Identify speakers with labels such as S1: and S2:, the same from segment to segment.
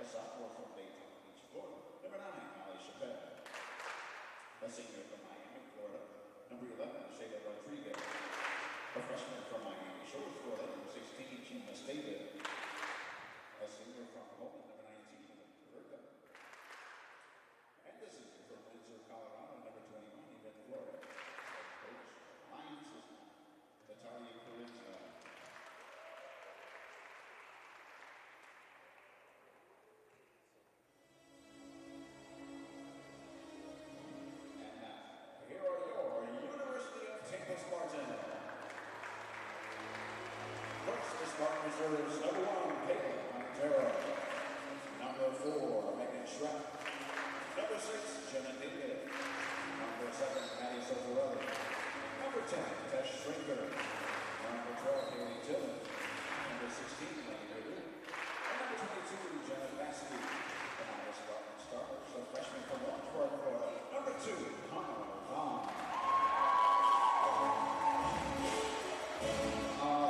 S1: sophomore from Daytona Beach, Florida. Number 9, Molly Chappelle. A senior from Miami, Florida. Number 11, Shayla Rodriguez. A freshman from Miami Shores, Florida. Number 16, Gina Stable. A senior from Holman, number 19, Roberta. And this is from Windsor, Colorado, number 21, Yvette Florida. Coach, Lions, Natalia Corinza. Here are your University of Tampa Spartans. First, the Spartan reserves number 1, Caitlin Montero. Number 4, Megan Schreck. Number 6, Jenna David. Number 7, Maddie Sofarelli. Number 10, Tesh Shrinker. Number 12, Haley Tillman. Number 16, Lane Ritter. And number 22, Jenna Baskey. The Iowa Spartan stars, a freshman from Lawrenceburg, Florida. Number 2, Connor Vaughn.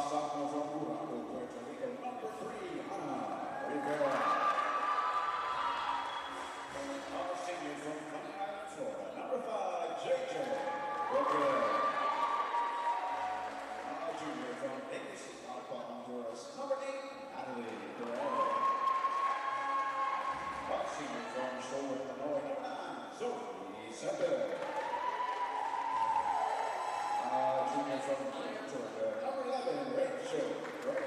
S1: Sophomore from Urano, Puerto Rico. Number 3, Ana Rivera. Senior from Coney Island, Florida. Number 5, JJ Roquel. Junior from Vegas, Honduras. Number 8, Natalie Perez. Senior from Shoal, Illinois. Number 9, Zoe Seppel. Junior from Georgia. Number 11, Rachel Gray.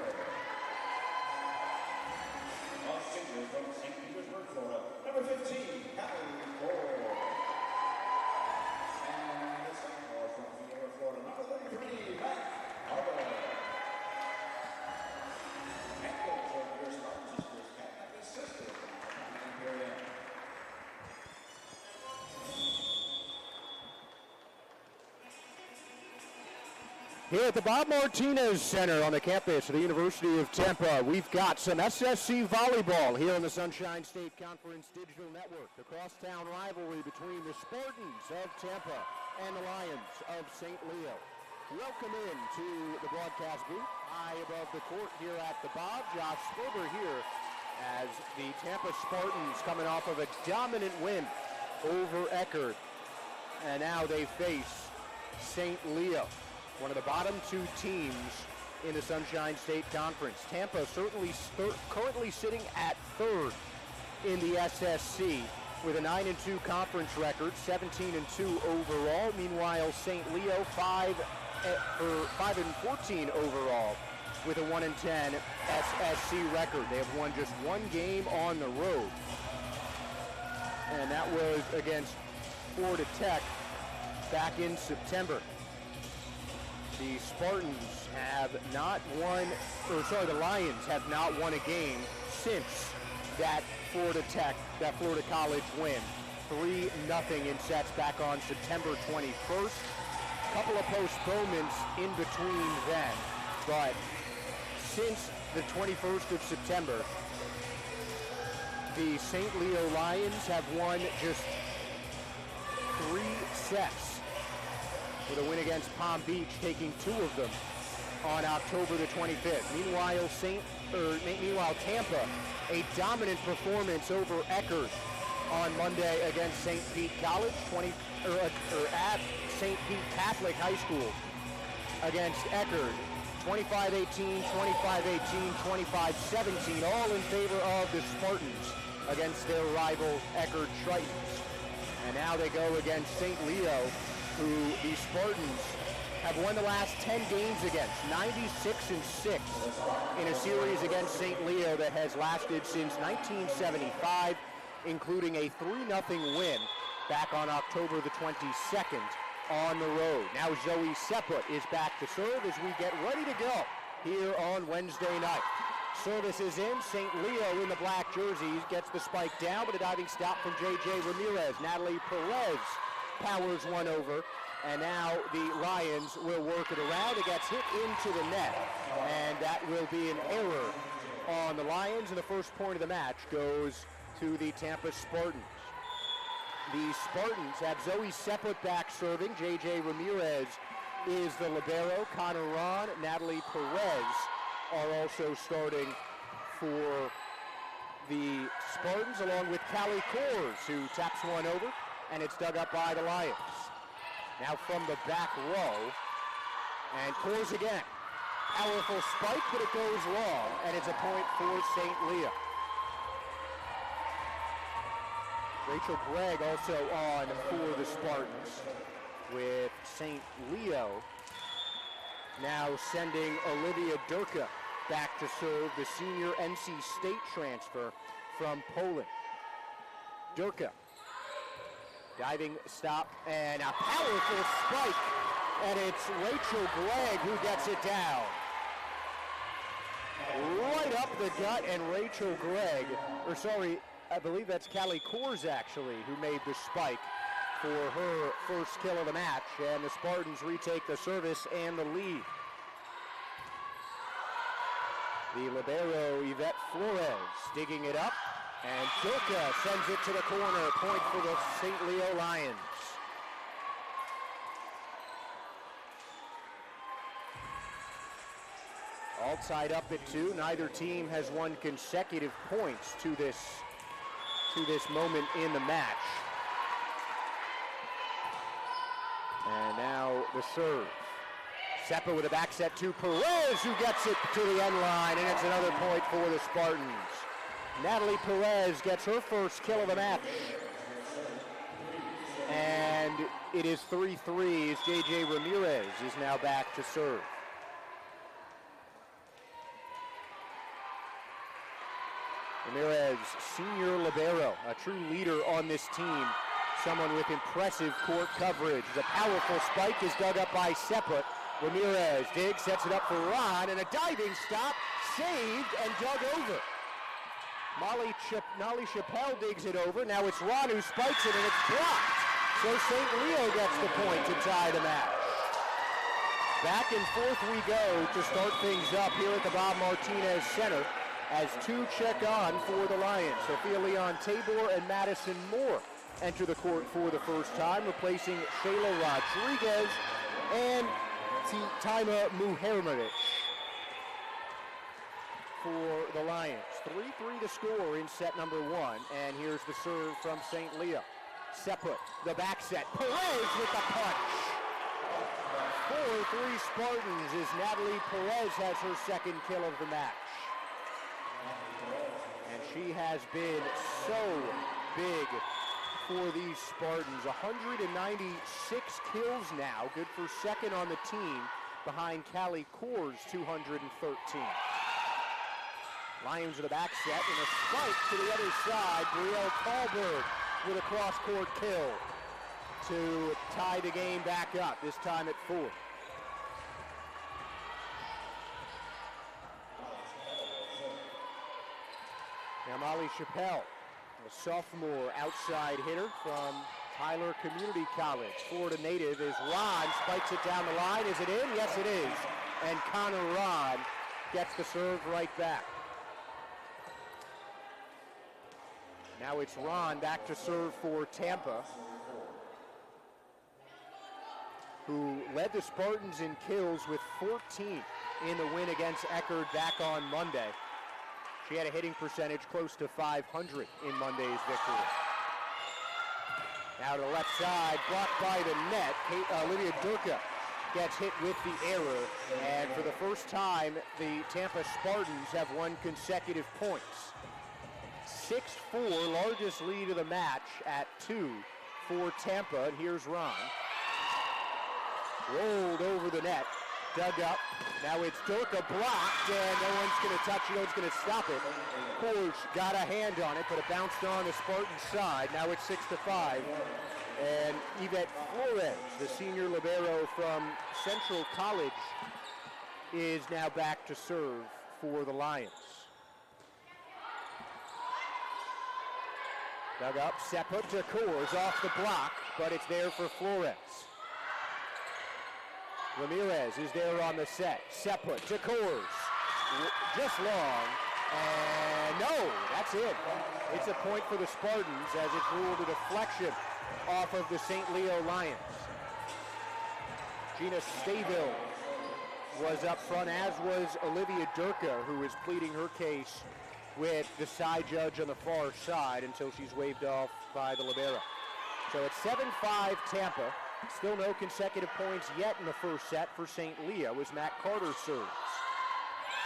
S1: Senior from St. Petersburg, Florida. Number 15, Callie Ford. And the sophomore from Vienna, Florida. Number 33, Matt Harbour. And goals for your Spartan sisters, Pat and his sister from the Imperial.
S2: Here at the Bob Martinez Center on the campus of the University of Tampa, we've got some SSC volleyball here on the Sunshine State Conference Digital Network. The crosstown rivalry between the Spartans of Tampa and the Lions of St. Leo. Welcome in to the broadcast booth, high above the court here at the Bob. Josh Sperber here as the Tampa Spartans coming off of a dominant win over Eckerd. And now they face St. Leo, one of the bottom 2 teams in the Sunshine State Conference. Tampa certainly currently sitting at 3rd in the SSC with a 9-2 conference record, 17-2 overall. Meanwhile, St. Leo 5-14 overall with a 1-10 SSC record. They have won just 1 game on the road, and that was against Florida Tech back in September. The Spartans have not won, the Lions have not won a game since that Florida College win. 3-0 in sets back on September 21st. Couple of postponements in between then, but since the 21st of September, the St. Leo Lions have won just 3 sets, with a win against Palm Beach taking 2 of them on October the 25th. Meanwhile, Tampa, a dominant performance over Eckerd on Monday against St. Pete College, at St. Pete Catholic High School against Eckerd. 25-18, 25-18, 25-17, all in favor of the Spartans against their rival Eckerd Tritons. And now they go against St. Leo, who the Spartans have won the last 10 games against, 96-6 in a series against St. Leo that has lasted since 1975, including a 3-0 win back on October the 22nd on the road. Now Zoe Sepput is back to serve as we get ready to go here on Wednesday night. Service is in. St. Leo in the black jerseys gets the spike down, but a diving stop from J.J. Ramirez. Natalie Perez powers one over, and now the Lions will work it around. It gets hit into the net, and that will be an error on the Lions, and the first point of the match goes to the Tampa Spartans. The Spartans have Zoe Sepput back serving. J.J. Ramirez is the libero. Connor Ron, Natalie Perez are also starting for the Spartans, along with Callie Kors, who taps one over, and it's dug up by the Lions. Now from the back row, and Kors again. Powerful spike, but it goes long, and it's a point for St. Leo. Rachel Gregg also on for the Spartans, with St. Leo now sending Olivia Durka back to serve, the senior NC State transfer from Poland. Durka, diving stop, and a powerful spike, and it's Rachel Gregg who gets it down. Right up the gut, and Rachel Gregg, I believe that's Callie Kors actually, who made the spike for her first kill of the match, and the Spartans retake the service and the lead. The libero, Yvette Flores, digging it up, and Durka sends it to the corner, point for the St. Leo Lions. All tied up at 2. Neither team has won consecutive points to this moment in the match. And now the serve. Seppa with a back set to Perez, who gets it to the end line, and it's another point for the Spartans. Natalie Perez gets her first kill of the match. And it is 3-3 as JJ Ramirez is now back to serve. Ramirez, senior libero, a true leader on this team, someone with impressive court coverage. The powerful spike is dug up by Seppa. Ramirez digs, sets it up for Ron, and a diving stop, saved and dug over. Molly Chappelle digs it over. Now it's Ron who spikes it, and it's blocked. So St. Leo gets the point to tie the match. Back and forth we go to start things up here at the Bob Martinez Center as 2 check on for the Lions. Sophia Leon Tabor and Madison Moore enter the court for the first time, replacing Shayla Rodriguez and Tima Muhermanic for the Lions. 3-3 to score in set number 1, and here's the serve from St. Leo. Seppa, the back set. Perez with the punch. 4-3 Spartans as Natalie Perez has her second kill of the match. And she has been so big for these Spartans. 196 kills now, good for second on the team behind Callie Kors' 213. Lions with a back set and a spike to the other side. Brielle Tallberg with a cross-court kill to tie the game back up, this time at 4. Now Molly Chappelle, a sophomore outside hitter from Tyler Community College. Florida native is Ron, spikes it down the line. Is it in? Yes, it is. And Connor Ron gets the serve right back. Now it's Ron back to serve for Tampa, who led the Spartans in kills with 14 in the win against Eckerd back on Monday. She had a hitting percentage close to 500 in Monday's victory. Now to the left side, blocked by the net. Olivia Durka gets hit with the error, and for the first time, the Tampa Spartans have won consecutive points. 6-4, largest lead of the match at 2 for Tampa, and here's Ron. Rolled over the net, dug up. Now it's Durka blocked, and no one's going to touch it, no one's going to stop it. Kors got a hand on it, but it bounced on the Spartan side. Now it's 6-5. And Yvette Flores, the senior libero from Central College, is now back to serve for the Lions. Dug up, Seppa to Kors off the block, but it's there for Flores. Ramirez is there on the set. Seppa to Kors. Just long. And no, that's it. It's a point for the Spartans as it's ruled a deflection off of the St. Leo Lions. Gina Staville was up front, as was Olivia Durka, who is pleading her case with the side judge on the far side until she's waved off by the libero. So it's 7-5 Tampa. Still no consecutive points yet in the first set for St. Leo as Matt Carter serves.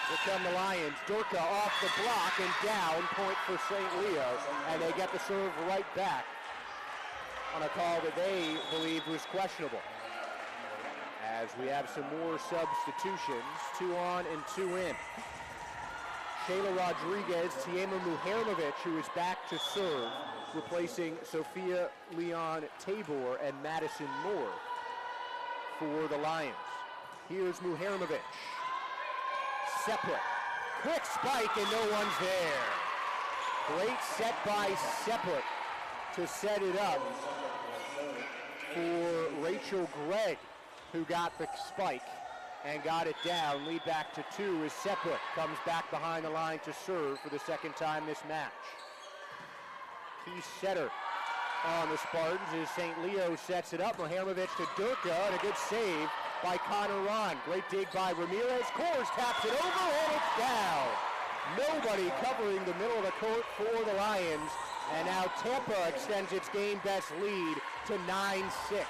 S2: Here come the Lions. Durka off the block and down, point for St. Leo, and they get the serve right back on a call that they believe was questionable. As we have some more substitutions, 2 on and 2 in. Shayla Rodriguez, Tiema Muhermovic, who is back to serve, replacing Sophia Leon Tabor and Madison Moore for the Lions. Here's Muhermovic. Seplet. Quick spike and no one's there. Great set by Seplet to set it up for Rachel Gregg, who got the spike and got it down. Lead back to 2 as Seplet comes back behind the line to serve for the second time this match. Key setter on the Spartans as St. Leo sets it up. Muhermovic to Durka, and a good save by Connor Ron. Great dig by Ramirez. Kors taps it over, and it's down. Nobody covering the middle of the court for the Lions, and now Tampa extends its game best lead to 9-6.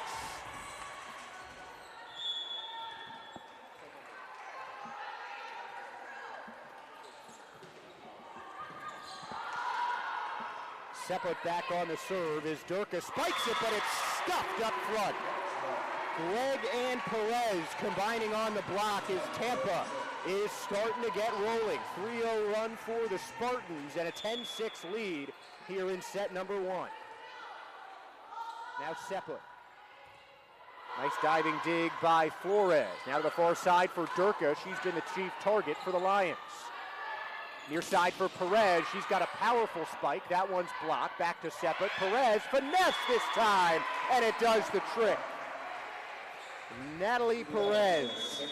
S2: Seplet back on the serve as Durka spikes it, but it's stuffed up front. Gregg and Perez combining on the block as Tampa is starting to get rolling. 3-0 run for the Spartans and a 10-6 lead here in set number 1. Now Seplet. Nice diving dig by Flores. Now to the far side for Durka. She's been the chief target for the Lions. Near side for Perez. She's got a powerful spike. That one's blocked. Back to Seplet. Perez finesse this time, and it does the trick. Natalie Perez,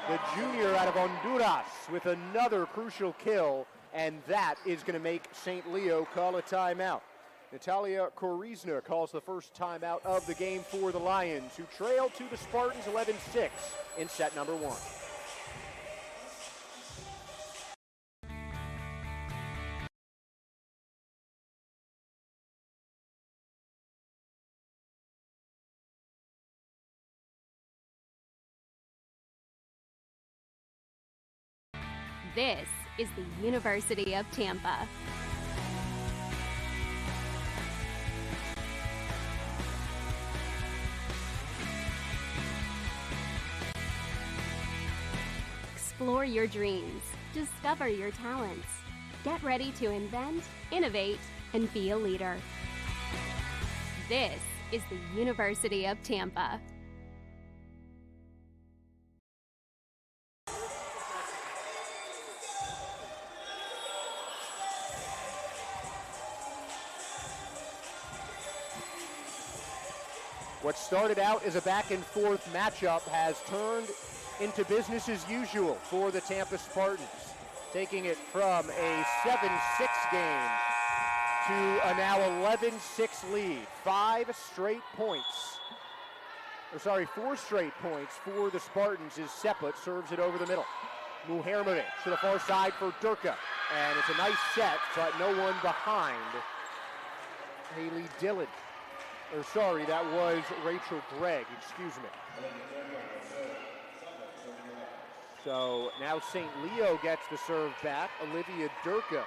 S2: the junior out of Honduras, with another crucial kill, and that is going to make St. Leo call a timeout. Natalia Korizna calls the first timeout of the game for the Lions, who trail to the Spartans 11-6 in set number 1.
S3: This is the University of Tampa. Explore your dreams. Discover your talents. Get ready to invent, innovate, and be a leader. This is the University of Tampa.
S2: What started out as a back-and-forth matchup has turned into business as usual for the Tampa Spartans, taking it from a 7-6 game to a now 11-6 lead. 4 straight points for the Spartans as Seplet serves it over the middle. Muhermovic to the far side for Durka, and it's a nice set, but no one behind Haley Dillon. That was Rachel Gregg, excuse me. So now St. Leo gets the serve back. Olivia Durka,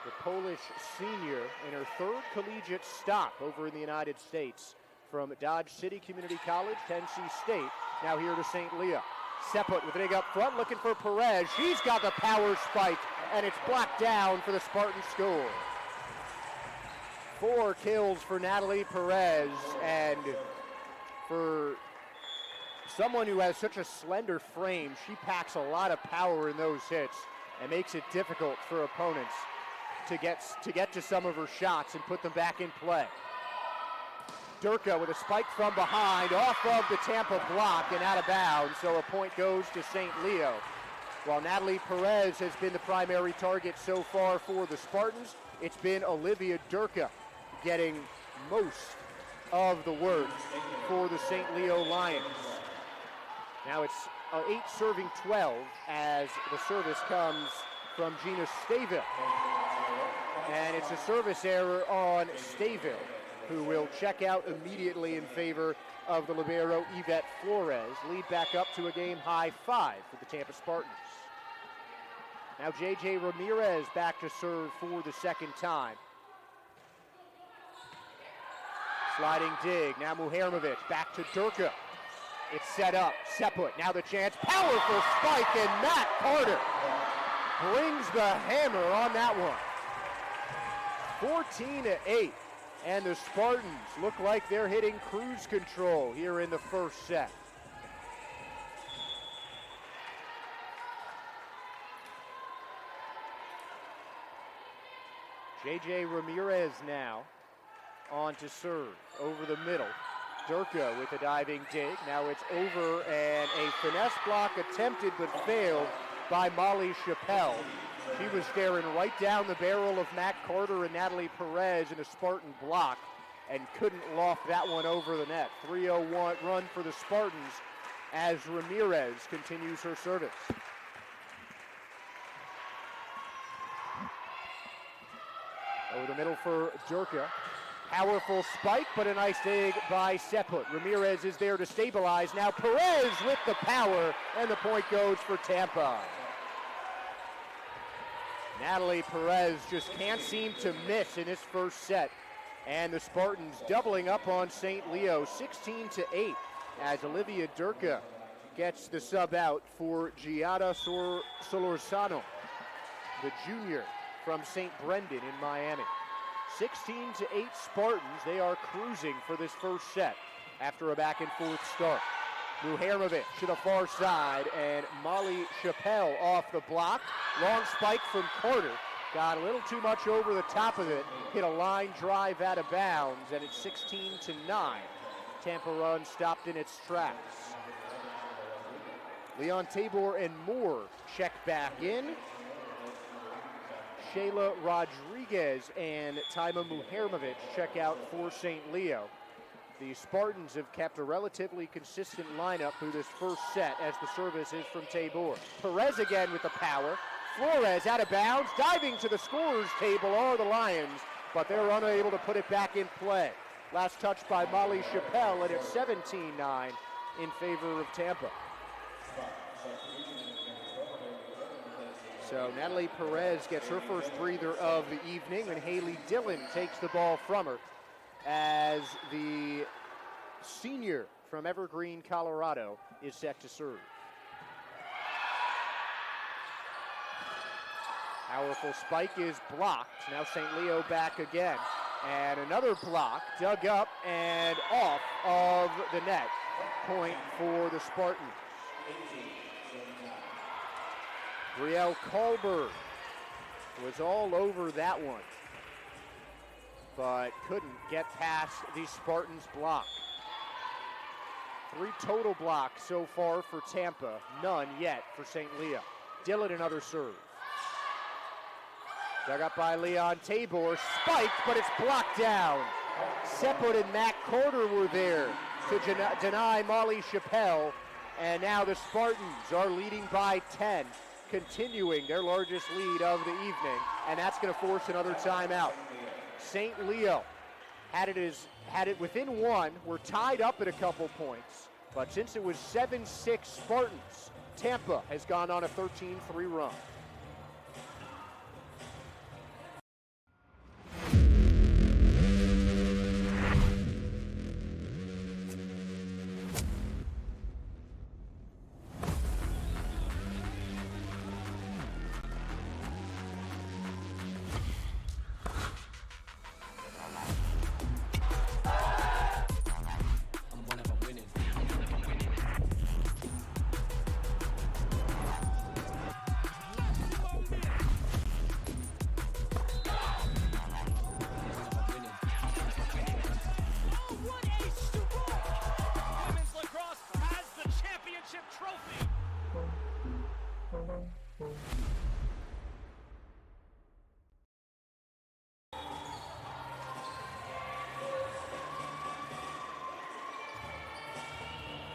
S2: the Polish senior, in her 3rd collegiate stop over in the United States from Dodge City Community College, Tennessee State, now here to St. Leo. Seplet with a dig up front, looking for Perez. She's got the power spike, and it's blocked down for the Spartan score. 4 kills for Natalie Perez, and for someone who has such a slender frame, she packs a lot of power in those hits and makes it difficult for opponents to get to some of her shots and put them back in play. Durka with a spike from behind, off of the Tampa block and out of bounds, so a point goes to St. Leo. While Natalie Perez has been the primary target so far for the Spartans, it's been Olivia Durka getting most of the work for the St. Leo Lions. Now it's 8 serving 12 as the service comes from Gina Staville. And it's a service error on Staville, who will check out immediately in favor of the libero Yvette Flores. Lead back up to a game-high 5 for the Tampa Spartans. Now J.J. Ramirez back to serve for the second time. Sliding dig, now Muhermovic back to Durka. It's set up, Seput, now the chance, powerful spike, and Matt Carter brings the hammer on that one. 14-8, and the Spartans look like they're hitting cruise control here in the first set. J.J. Ramirez now on to serve, over the middle. Durka with a diving dig. Now it's over, and a finesse block attempted but failed by Molly Chappelle. She was staring right down the barrel of Matt Carter and Natalie Perez in a Spartan block and couldn't loft that one over the net. 3-0 run for the Spartans as Ramirez continues her service. Over the middle for Durka. Powerful spike, but a nice dig by Seput. Ramirez is there to stabilize. Now Perez with the power, and the point goes for Tampa. Natalie Perez just can't seem to miss in this first set. And the Spartans doubling up on St. Leo, 16-8, as Olivia Durka gets the sub out for Giada Solorzano, the junior from St. Brendan in Miami. 16-8 Spartans. They are cruising for this first set after a back and forth start. Muhermovic to the far side, and Molly Chappelle off the block. Long spike from Carter. Got a little too much over the top of it. Hit a line drive out of bounds, and it's 16-9. Tampa run stopped in its tracks. Leon Tabor and Moore check back in. Shayla Rodriguez and Taima Muhermovic check out for St. Leo. The Spartans have kept a relatively consistent lineup through this first set as the service is from Tabor. Perez again with the power. Flores out of bounds, diving to the scorer's table are the Lions, but they're unable to put it back in play. Last touch by Molly Chappelle, and it's 17-9 in favor of Tampa. So Natalie Perez gets her first breather of the evening, and Haley Dillon takes the ball from her as the senior from Evergreen, Colorado, is set to serve. Powerful spike is blocked. Now St. Leo back again. And another block dug up and off of the net. Point for the Spartans. Brielle Colberg was all over that one, but couldn't get past the Spartans block. 3 total blocks so far for Tampa, none yet for St. Leo. Dillon another serve. Dug up by Leon Tabor, spiked, but it's blocked down. Seput and Matt Carter were there to deny Molly Chappelle, and now the Spartans are leading by 10. Continuing their largest lead of the evening, and that's going to force another timeout. St. Leo had it within 1. We're tied up at a couple points, but since it was 7-6 Spartans, Tampa has gone on a 13-3 run.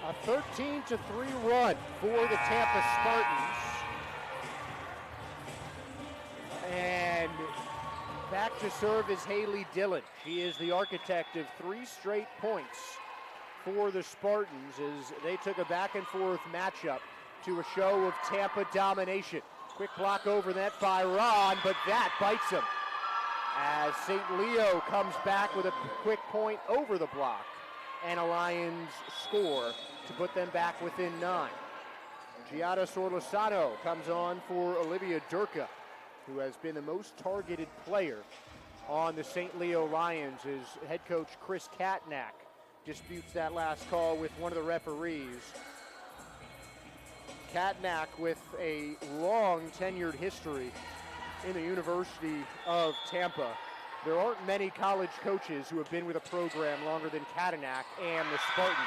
S2: A 13-3 run for the Tampa Spartans. And back to serve is Haley Dillon. She is the architect of 3 straight points for the Spartans as they took a back and forth matchup to a show of Tampa domination. Quick block over net by Ron, but that bites him as St. Leo comes back with a quick point over the block and a Lions score to put them back within 9. Giada Sorlasano comes on for Olivia Durka, who has been the most targeted player on the St. Leo Lions as head coach Chris Katnack disputes that last call with one of the referees. Katnack with a long tenured history in the University of Tampa. There aren't many college coaches who have been with a program longer than Katnack and the Spartans.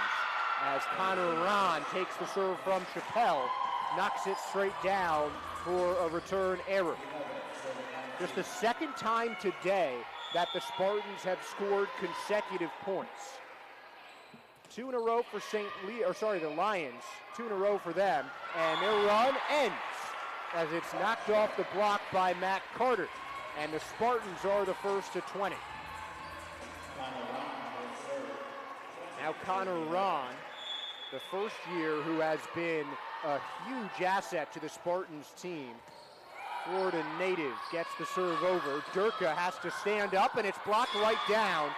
S2: As Connor Ron takes the serve from Chappelle, knocks it straight down for a return error. Just the second time today that the Spartans have scored consecutive points. 2 in a row for the Lions, 2 in a row for them, and their run ends as it's knocked off the block by Matt Carter, and the Spartans are the first to 20. Now Connor Ron, the first year who has been a huge asset to the Spartans team. Florida native gets the serve over. Durka has to stand up, and it's blocked right down.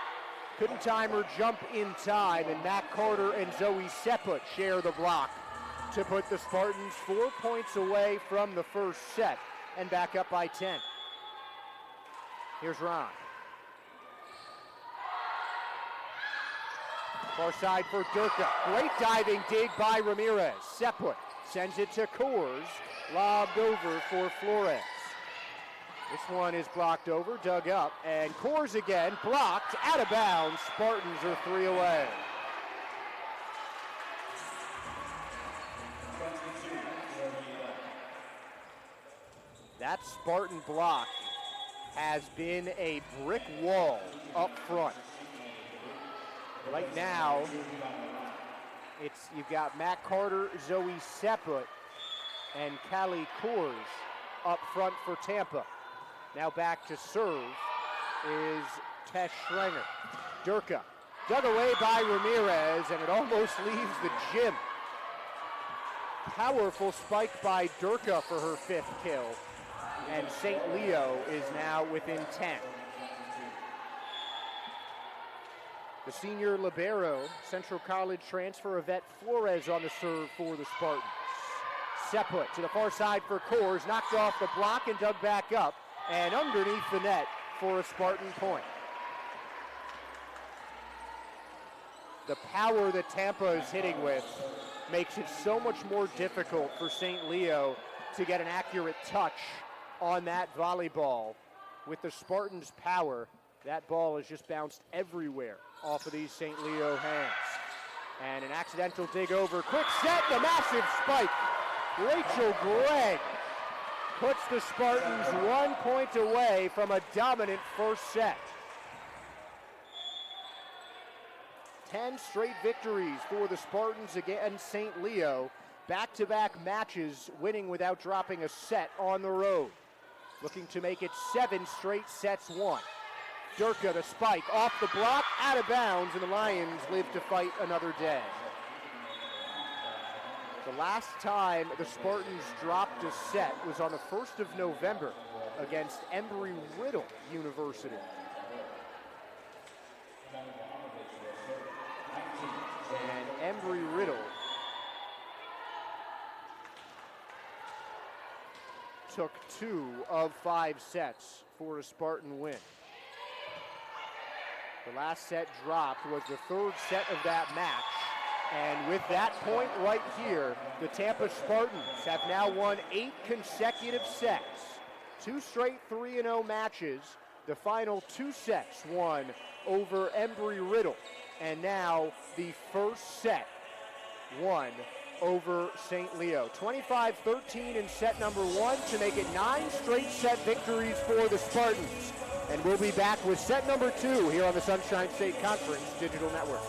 S2: Couldn't time her jump in time, and Matt Carter and Zoe Seput share the block to put the Spartans 4 points away from the first set and back up by 10. Here's Ron. Far side for Durka. Great diving dig by Ramirez. Seput sends it to Coors. Lobbed over for Flores. This one is blocked over, dug up, and Coors again, blocked, out of bounds. Spartans are 3 away. That Spartan block has been a brick wall up front. Right now, you've got Matt Carter, Zoe Seput, and Callie Coors up front for Tampa. Now back to serve is Tess Schrenger. Durka dug away by Ramirez, and it almost leaves the gym. Powerful spike by Durka for her 5th kill, and St. Leo is now within 10. The senior libero, Central College transfer Yvette Flores on the serve for the Spartans. Seput to the far side for Coors, knocked off the block and dug back up, and underneath the net for a Spartan point. The power that Tampa is hitting with makes it so much more difficult for St. Leo to get an accurate touch on that volleyball. With the Spartans' power, that ball has just bounced everywhere off of these St. Leo hands. And an accidental dig over, quick set, and a massive spike. Rachel Gregg puts the Spartans 1 point away from a dominant first set. 10 straight victories for the Spartans against St. Leo. Back-to-back matches, winning without dropping a set on the road. Looking to make it 7 straight sets won. Durka, the spike, off the block, out of bounds, and the Lions live to fight another day. The last time the Spartans dropped a set was on the 1st of November against Embry-Riddle University. And Embry-Riddle took 2 of 5 sets for a Spartan win. The last set dropped was the 3rd set of that match. And with that point right here, the Tampa Spartans have now won 8 consecutive sets. 2 straight 3-0 matches. The final 2 sets won over Embry-Riddle. And now the first set won over St. Leo. 25-13 in set number 1 to make it 9 straight set victories for the Spartans. And we'll be back with set number 2 here on the Sunshine State Conference Digital Network.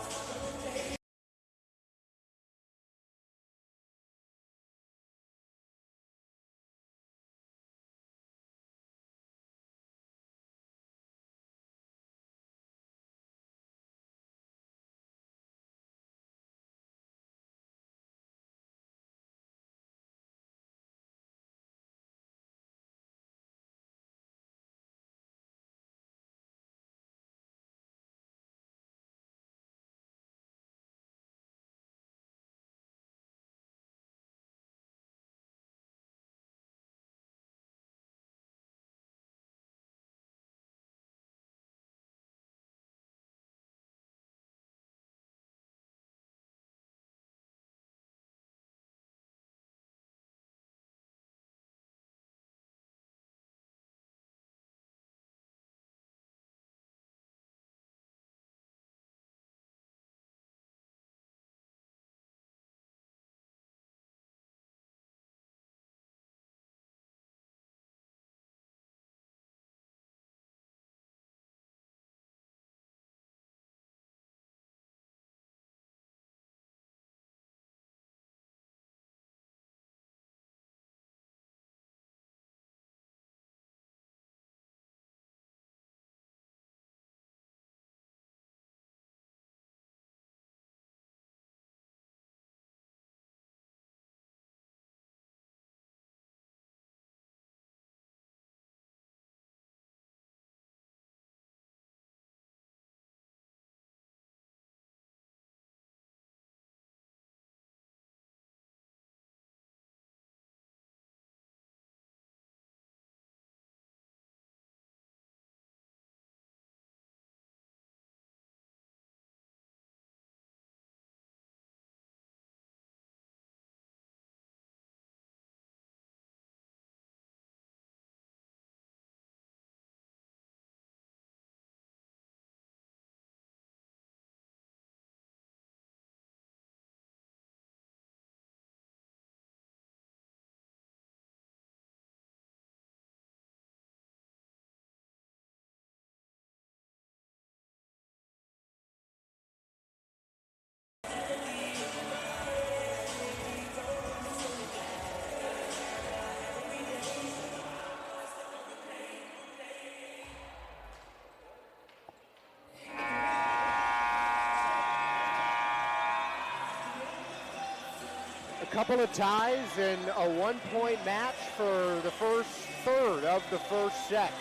S2: Couple of ties and a one-point match for the first third of the first set.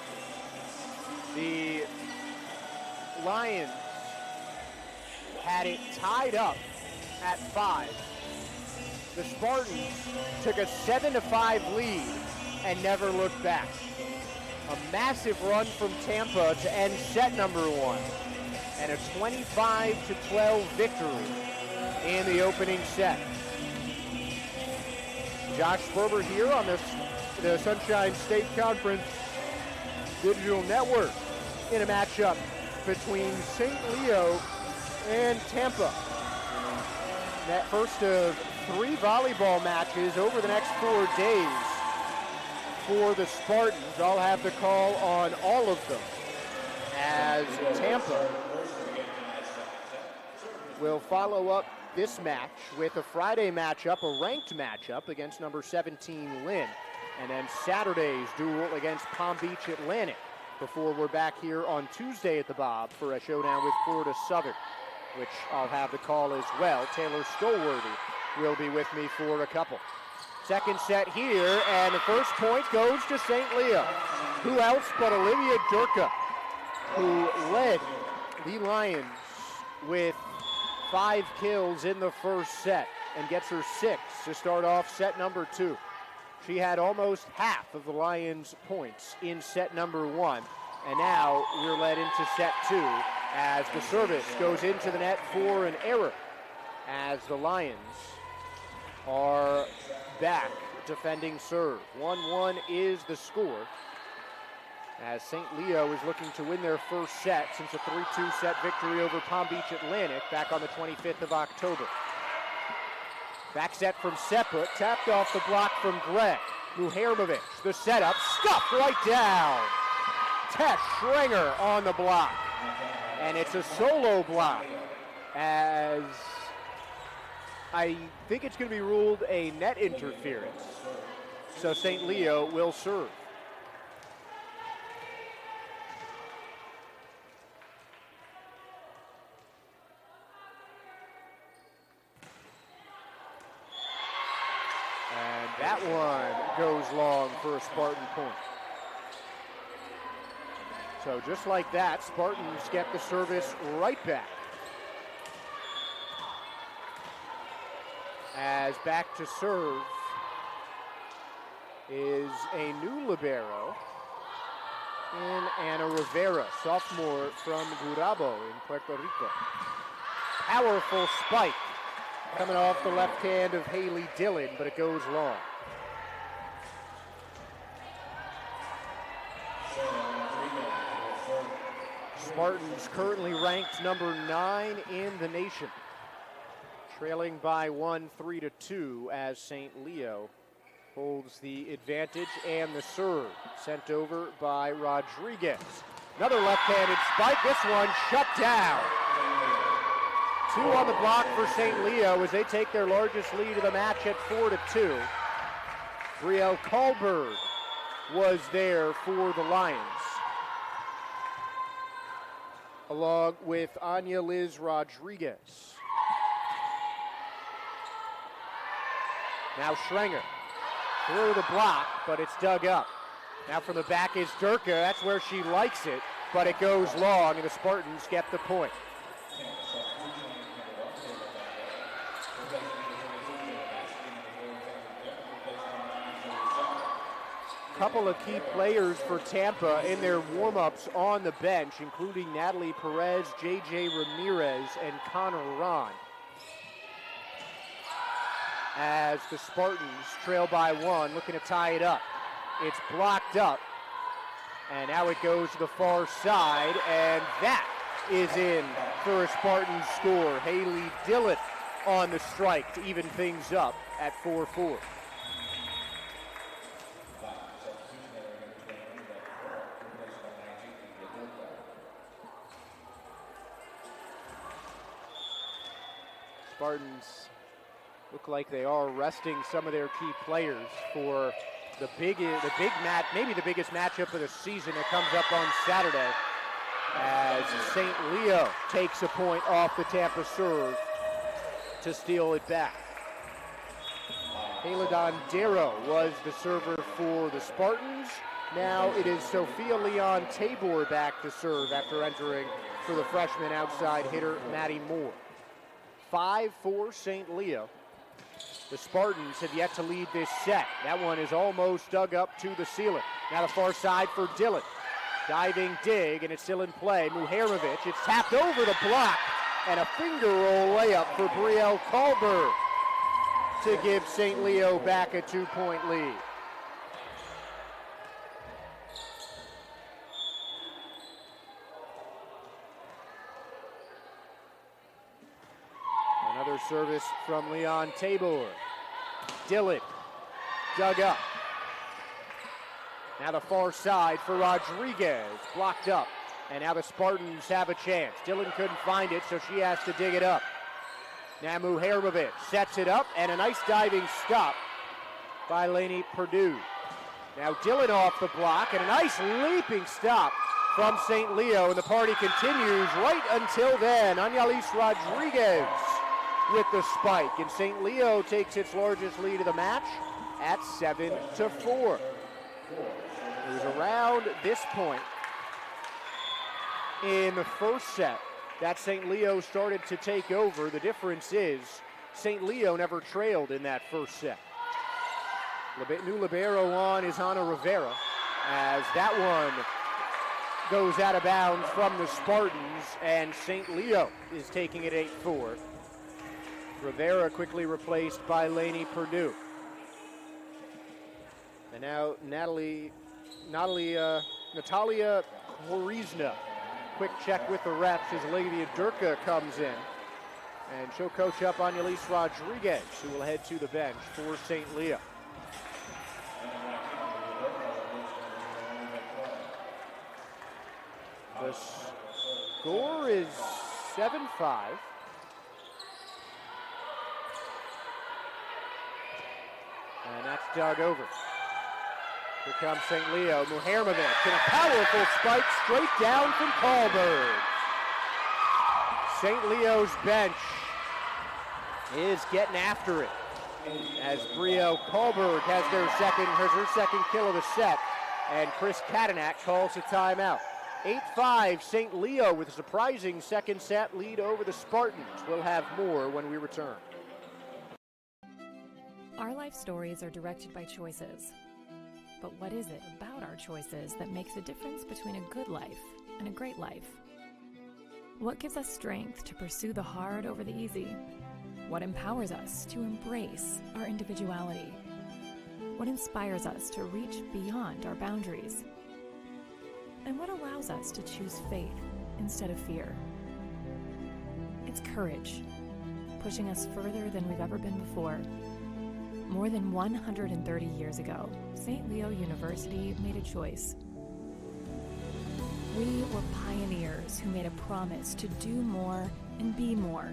S2: The Lions had it tied up at 5. The Spartans took a 7-5 lead and never looked back. A massive run from Tampa to end set number 1, and a 25-12 victory in the opening set. Josh Sperber here on the Sunshine State Conference Digital Network in a matchup between St. Leo and Tampa. That first of 3 volleyball matches over the next 4 days for the Spartans. I'll have the call on all of them, as Tampa will follow up this match with a Friday matchup, a ranked matchup against number 17 Lynn, and then Saturday's duel against Palm Beach Atlantic before we're back here on Tuesday at the Bob for a showdown with Florida Southern, which I'll have the call as well. Taylor Stolworthy will be with me for a couple. Second set here, and the first point goes to St. Leo. Who else but Olivia Durka, who led the Lions with 5 kills in the first set and gets her 6 to start off set number 2. She had almost half of the Lions' points in set number 1, and now we're led into set 2 as the service goes into the net for an error, as the Lions are back defending serve. 1-1 is the score, as St. Leo is looking to win their first set since a 3-2 set victory over Palm Beach Atlantic back on the 25th of October. Back set from Seppa, tapped off the block from Greg. Muharmovic, the setup, stuffed right down. Tess Schrenger on the block. And it's a solo block, as I think it's going to be ruled a net interference. So St. Leo will serve. And that one goes long for a Spartan point. So just like that, Spartans get the service right back. As back to serve is a new libero in Ana Rivera, sophomore from Gurabo in Puerto Rico. Powerful spike coming off the left hand of Haley Dillon, but it goes long. Spartans currently ranked number 9 in the nation, trailing by 1, 3-2, as St. Leo holds the advantage, and the serve sent over by Rodriguez. Another left-handed spike, this one shut down. 2 on the block for St. Leo as they take their largest lead of the match at 4-2. Brielle Kahlberg was there for the Lions, along with Anya Liz Rodriguez. Now Schrenger through the block, but it's dug up. Now from the back is Durka. That's where she likes it, but it goes long, and the Spartans get the point. Couple of key players for Tampa in their warm-ups on the bench, including Natalie Perez, JJ Ramirez, and Connor Ron, as the Spartans trail by 1, looking to tie it up. It's blocked up, and now it goes to the far side, and that is in for a Spartan score. Haley Dillon on the strike to even things up at 4-4. Spartans look like they are resting some of their key players for the big match, maybe the biggest matchup of the season that comes up on Saturday, as St. Leo takes a point off the Tampa serve to steal it back. Kayla Dondero was the server for the Spartans. Now it is Sophia Leon Tabor back to serve after entering for the freshman outside hitter Maddie Moore. 5-4 St. Leo. The Spartans have yet to lead this set. That one is almost dug up to the ceiling. Now the far side for Dillon. Diving dig, and it's still in play. Muharovic, it's tapped over the block, and a finger roll layup for Brielle Kalberg to give St. Leo back a 2-point lead. Another service from Leon Tabor. Dillon dug up. Now the far side for Rodriguez, blocked up. And now the Spartans have a chance. Dillon couldn't find it, so she has to dig it up. Now Muharovic sets it up, and a nice diving stop by Lainey Perdue. Now Dillon off the block, and a nice leaping stop from St. Leo, and the party continues right until then. Anyalice Rodriguez with the spike, and St. Leo takes its largest lead of the match at 7-4. It was around this point in the first set that St. Leo started to take over. The difference is St. Leo never trailed in that first set. New libero on is Ana Rivera, as that one goes out of bounds from the Spartans, and St. Leo is taking it 8-4. Rivera quickly replaced by Lainey Perdue. And now Natalia Korizna. Quick check with the refs as Olivia Durka comes in. And she'll coach up Anyalice Rodriguez, who will head to the bench for St. Leo. The score is 7-5. And that's dug over. Here comes St. Leo. Muharovic and a powerful spike straight down from Kalberg. St. Leo's bench is getting after it as Brielle Kalberg has her second kill of the set, and Chris Katanak calls a timeout. 8-5 St. Leo with a surprising second set lead over the Spartans. We'll have more when we return.
S4: Our life stories are directed by choices. But what is it about our choices that makes a difference between a good life and a great life? What gives us strength to pursue the hard over the easy? What empowers us to embrace our individuality? What inspires us to reach beyond our boundaries? And what allows us to choose faith instead of fear? It's courage, pushing us further than we've ever been before. More than 130 years ago, St. Leo University made a choice. We were pioneers who made a promise to do more and be more,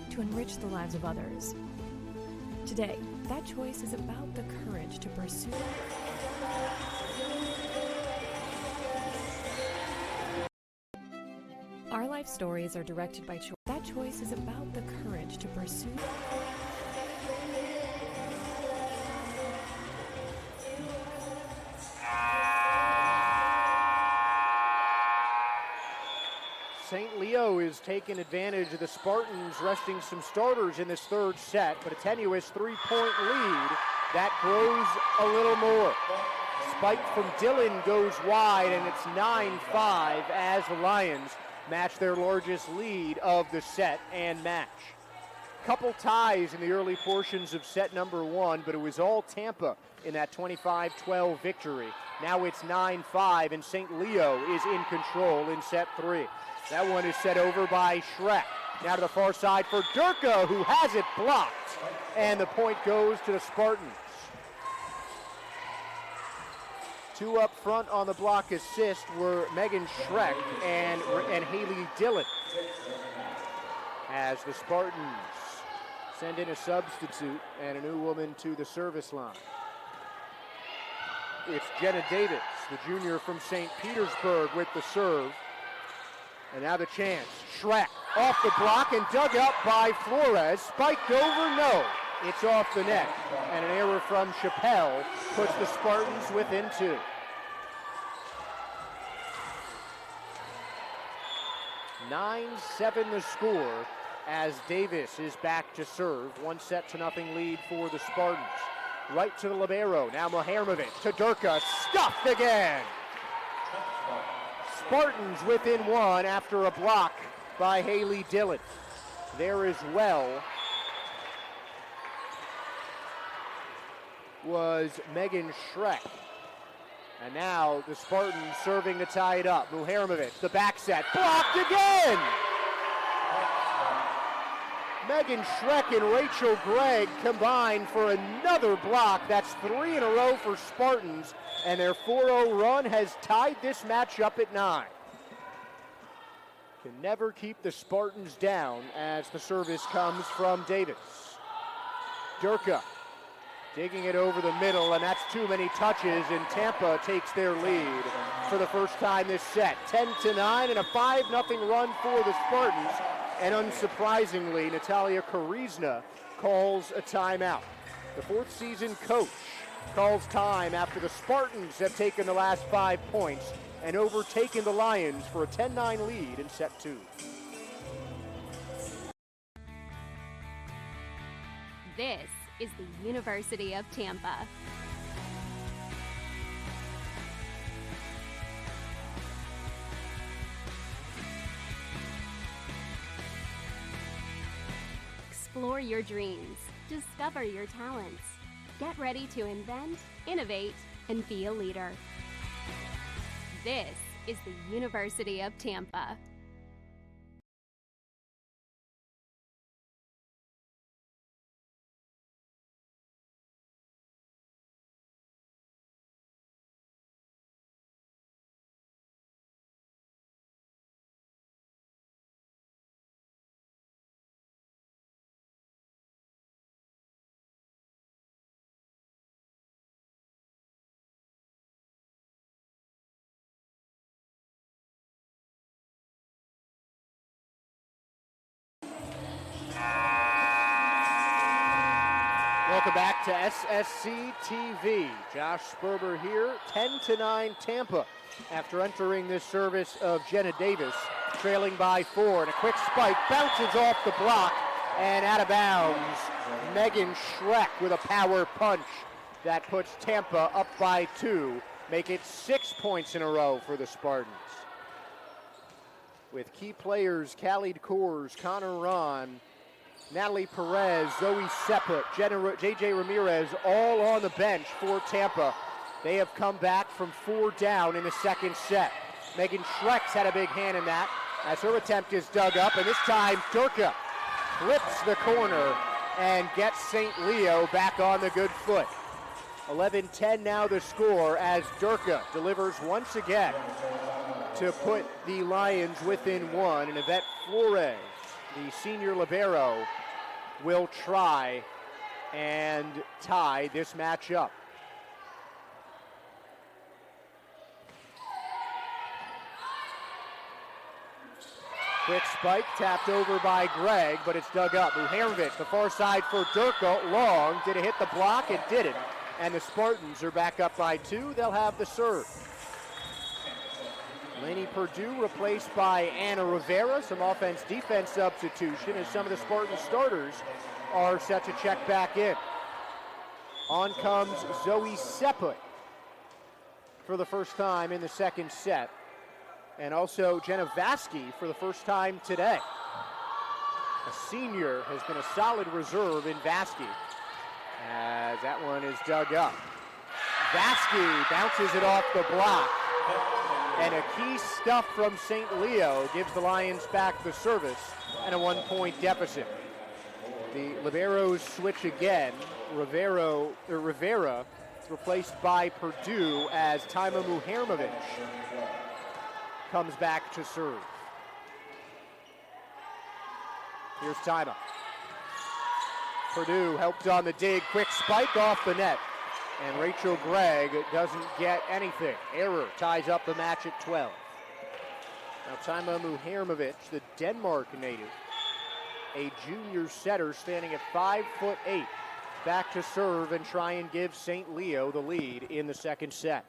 S4: to enrich the lives of others. Today, that choice is about the courage to pursue. Our life stories are directed by choice. That choice is about the courage to pursue.
S2: St. Leo is taking advantage of the Spartans resting some starters in this third set, but a tenuous 3-point lead that grows a little more. Spike from Dillon goes wide, and it's 9-5 as the Lions match their largest lead of the set and match. Couple ties in the early portions of set number one, but it was all Tampa in that 25-12 victory. Now it's 9-5, and St. Leo is in control in set three. That one is set over by Schreck. Now to the far side for Durka, who has it blocked. And the point goes to the Spartans. Two up front on the block assist were Megan Schreck and Haley Dillon. As the Spartans send in a substitute and a new woman to the service line. It's Jenna Davis, the junior from St. Petersburg, with the serve. And now the chance. Schreck off the block and dug up by Flores. Spiked over, no. It's off the net, and an error from Chappelle puts the Spartans within 2. (9-7) the score as Davis is back to serve. 1-0 lead for the Spartans. Right to the libero, now Muhairmovic to Durka, stuffed again! Spartans within 1 after a block by Haley Dillon. There as well was Megan Schreck. And now the Spartans serving to tie it up. Muhairmovic, the back set, blocked again! Megan Schreck and Rachel Gregg combined for another block. That's 3 in a row for Spartans, and their 4-0 run has tied this match up at 9. Can never keep the Spartans down as the service comes from Davis. Durka digging it over the middle, and that's too many touches, and Tampa takes their lead for the first time this set. 10-9 and a 5-0 run for the Spartans, and unsurprisingly, Natalia Karizna calls a timeout. The fourth season coach calls time after the Spartans have taken the last 5 points and overtaken the Lions for a 10-9 lead in set 2.
S3: This is the University of Tampa. Explore your dreams. Discover your talents. Get ready to invent, innovate, and be a leader. This is the University of Tampa.
S2: Welcome back to SSC TV. Josh Sperber here, 10-9 Tampa after entering this service of Jenna Davis, trailing by 4, and a quick spike bounces off the block and out of bounds. Megan Schreck with a power punch that puts Tampa up by 2, make it 6 points in a row for the Spartans. With key players Khalid Kors, Connor Ron, Natalie Perez, Zoe Seput, JJ Ramirez all on the bench for Tampa. They have come back from 4 down in the second set. Megan Schreck's had a big hand in that as her attempt is dug up, and this time Durka flips the corner and gets St. Leo back on the good foot. 11-10 now the score as Durka delivers once again to put the Lions within 1, and Yvette Flores, the senior libero, will try and tie this match up. Quick spike, tapped over by Gregg, but it's dug up. Muhairmovic, the far side for Durka, long. Did it hit the block? It didn't. And the Spartans are back up by 2. They'll have the serve. Lainey Perdue replaced by Anna Rivera. Some offense-defense substitution as some of the Spartan starters are set to check back in. On comes Zoe Seput for the first time in the second set. And also Jenna Vasky for the first time today. A senior has been a solid reserve in Vasky as that one is dug up. Vasky bounces it off the block. And a key stuff from St. Leo gives the Lions back the service and a 1-point deficit. The liberos switch again. Rivera replaced by Perdue as Taima Muhairmovic comes back to serve. Here's Taima. Perdue helped on the dig. Quick spike off the net. And Rachel Gregg doesn't get anything. Error ties up the match at 12. Now Taima Muhairmovic, the Denmark native, a junior setter standing at 5'8", back to serve and try and give St. Leo the lead in the second set.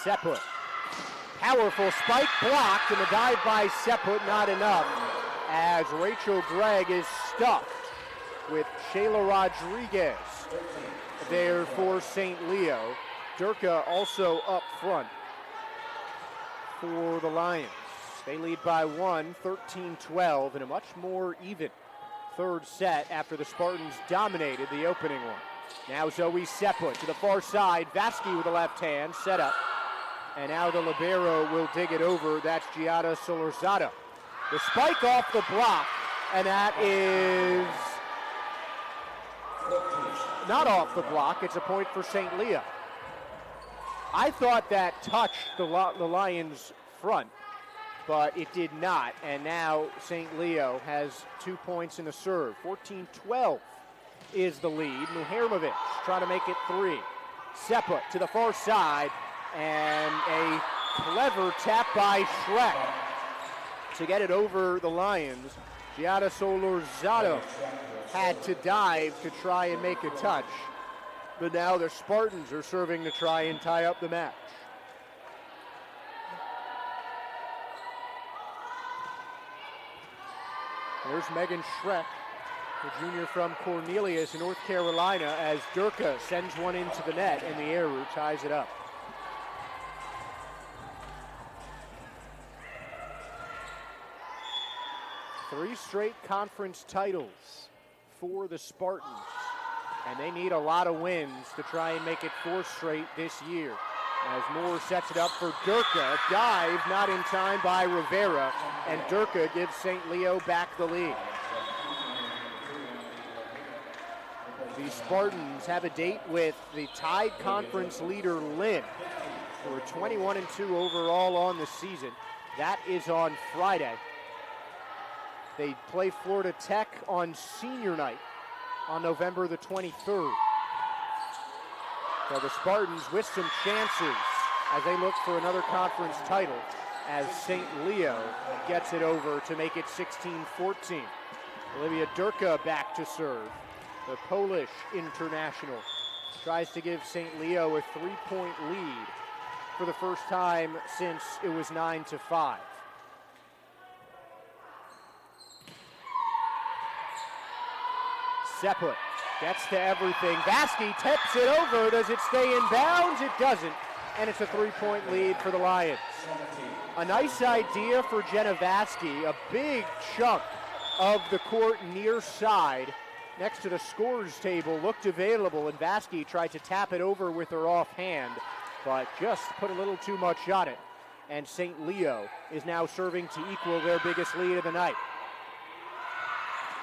S2: Seput. Powerful spike blocked, and the dive by Seput not enough, as Rachel Gregg is stuffed with Shayla Rodriguez there for St. Leo. Durka also up front for the Lions. They lead by 13-12 in a much more even third set after the Spartans dominated the opening one. Now Zoe Seput to the far side. Vasky with the left hand, set up. And now the libero will dig it over. That's Giada Solorzado. The spike off the block, and that is not off the block. It's a point for St. Leo. I thought that touched the Lions' front, but it did not. And now St. Leo has 2 points in the serve. 14-12 is the lead. Muhermovic trying to make it 3. Seput to the far side, and a clever tap by Shrek to get it over the Lions. Giada Solorzado had to dive to try and make a touch, but now the Spartans are serving to try and tie up the match. There's Megan Shrek, the junior from Cornelius in North Carolina, as Durka sends one into the net, and the Eru ties it up. Three straight conference titles for the Spartans, and they need a lot of wins to try and make it 4 straight this year. As Moore sets it up for Durka, dive not in time by Rivera, and Durka gives St. Leo back the lead. The Spartans have a date with the tied conference leader Lynn, who are 21-2 overall on the season. That is on Friday. They play Florida Tech on senior night on November the 23rd. So the Spartans with some chances as they look for another conference title, as St. Leo gets it over to make it 16-14. Olivia Durka back to serve. The Polish international tries to give St. Leo a 3-point lead for the first time since it was 9-5. Seput gets to everything. Vasky tips it over. Does it stay in bounds? It doesn't. And it's a 3-point lead for the Lions. A nice idea for Jenna Vasky. A big chunk of the court near side next to the scorer's table looked available, and Vasky tried to tap it over with her offhand, but just put a little too much on it. And St. Leo is now serving to equal their biggest lead of the night.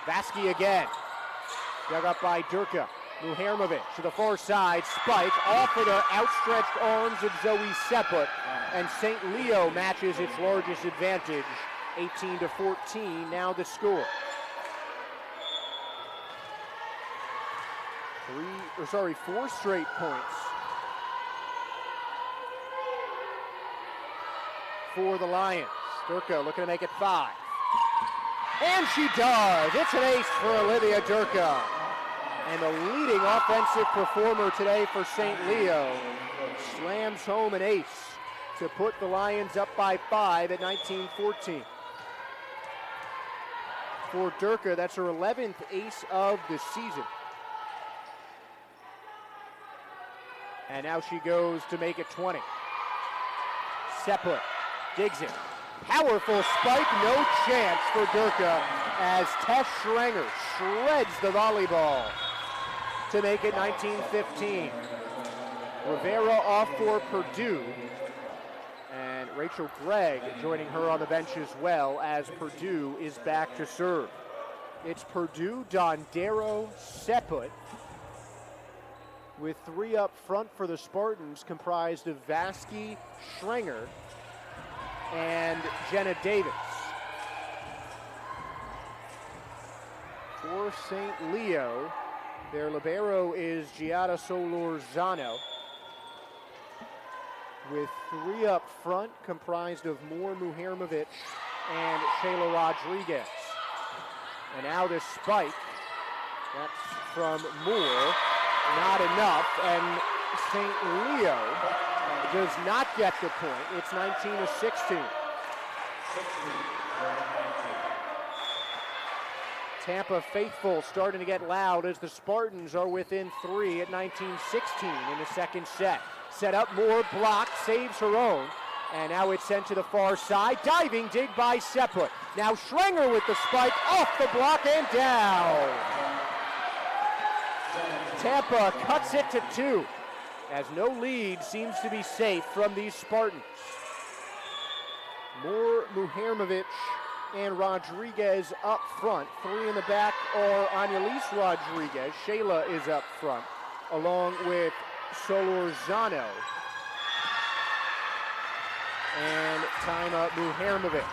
S2: Vasky again. Dug up by Durka. Muhermovic to the far side. Spike off of the outstretched arms of Zoe Seput. And St. Leo matches its largest advantage. 18-14 now the score. 4 straight points for the Lions. Durka looking to make it 5. And she does. It's an ace for Olivia Durka. And the leading offensive performer today for St. Leo slams home an ace to put the Lions up by 5 at 19-14. For Durka, that's her 11th ace of the season. And now she goes to make it 20. Seput digs it. Powerful spike, no chance for Durka as Tess Schrenger shreds the volleyball to make it 19-15. Rivera off for Purdue, and Rachel Gregg joining her on the bench as well as Purdue is back to serve. It's Purdue, Dondero, Seput, with 3 up front for the Spartans, comprised of Vasky, Schrenger, and Jenna Davis. For St. Leo, their libero is Giada Solorzano, with 3 up front, comprised of Moore Muhermovic and Shayla Rodriguez. And now this spike. That's from Moore. Not enough. And St. Leo does not get the point. It's 19-16. Tampa faithful starting to get loud as the Spartans are within 3 at 19-16 in the second set. Set up, Moore blocked, saves her own, and now it's sent to the far side. Diving dig by Seput. Now Schrenger with the spike, off the block and down. Tampa cuts it to 2, as no lead seems to be safe from these Spartans. Moore, Muhermovic, and Rodriguez up front. 3 in the back are Annalise Rodriguez. Shayla is up front, along with Solorzano and Tima Muhermovic,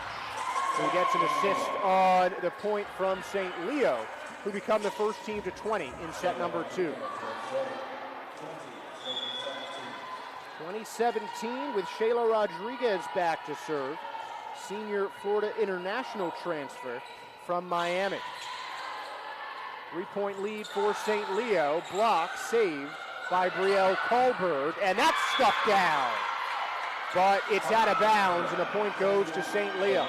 S2: who gets an assist on the point from St. Leo, who become the first team to 20 in set number 2. 2017 with Shayla Rodriguez back to serve. Senior Florida international transfer from Miami. 3-point lead for St. Leo. Block saved by Brielle Kohlberg, and that's stuffed down. But it's out of bounds, and the point goes to St. Leo.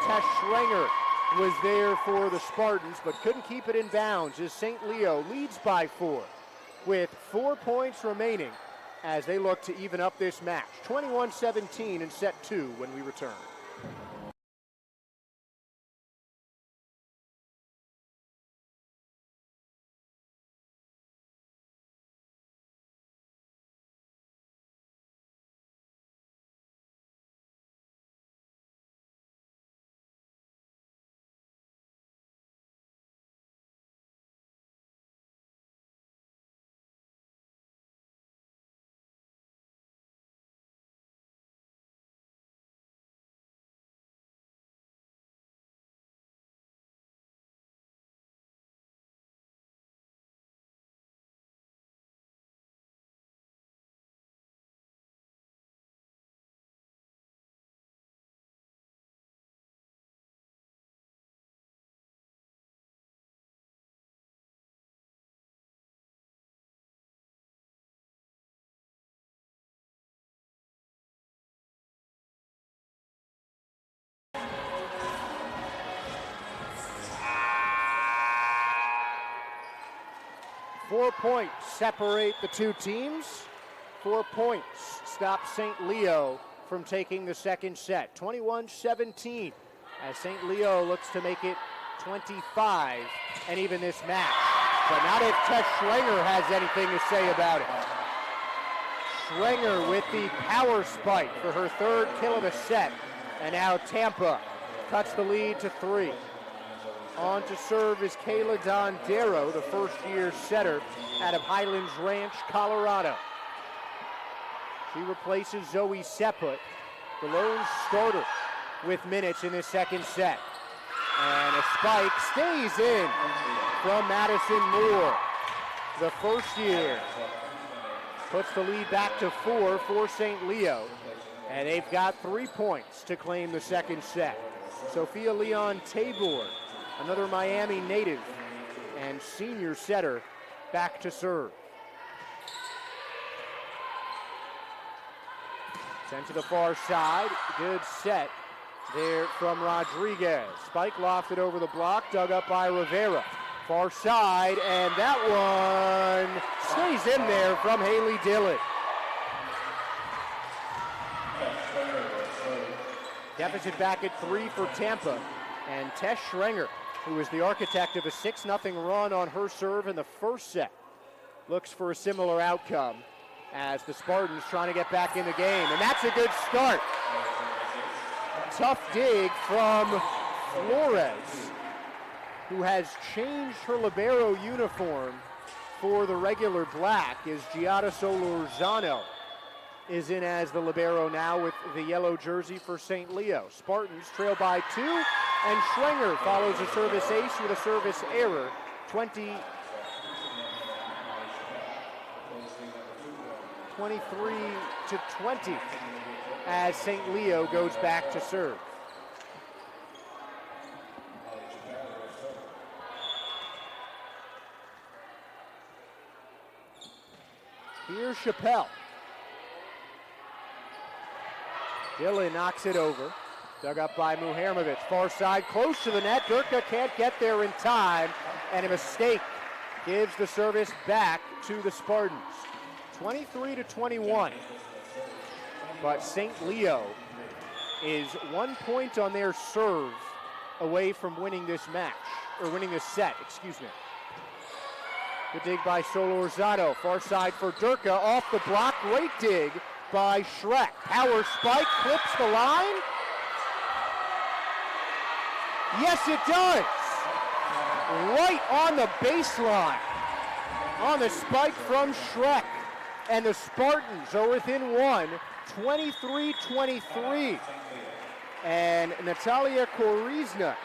S2: Tess Schrenger was there for the Spartans, but couldn't keep it in bounds as St. Leo leads by 4 with 4 points remaining as they look to even up this match. 21-17 in set 2 when we return. Four points separate the two teams. 4 points stop St. Leo from taking the second set. 21-17 as St. Leo looks to make it 25 and even this match. But not if Tess Schrenger has anything to say about it. Schrenger with the power spike for her 3rd kill of the set. And now Tampa cuts the lead to 3. On to serve is Kayla Dondero, the first-year setter out of Highlands Ranch, Colorado. She replaces Zoe Seput, the lone starter, with minutes in the second set. And a spike stays in from Madison Moore. The first year puts the lead back to 4 for St. Leo. And they've got 3 points to claim the second set. Sophia Leon Tabor, another Miami native and senior setter, back to serve. Sent to the far side, good set there from Rodriguez. Spike lofted over the block, dug up by Rivera. Far side, and that one stays in there from Haley Dillon. Deficit back at 3 for Tampa, and Tess Schrenger, who was the architect of a 6-0 run on her serve in the first set, looks for a similar outcome as the Spartans trying to get back in the game. And that's a good start. Tough dig from Flores, who has changed her libero uniform for the regular black, as Giada Solorzano is in as the libero now with the yellow jersey for St. Leo. Spartans trail by 2, and Schrenger follows a service ace with a service error. 23-20 as St. Leo goes back to serve. Here's Chappelle. Dillon knocks it over. Dug up by Muhamovich. Far side, close to the net. Durka can't get there in time, and a mistake gives the service back to the Spartans. 23-21. But St. Leo is 1 point on their serve away from winning this match, or winning this set, excuse me. Good dig by Solorzano. Far side for Durka. Off the block. Great dig by Schreck. Power spike. Clips the line. Yes, it does. Right on the baseline. On the spike from Schreck. And the Spartans are within one. 23-23. And Natalia Korizna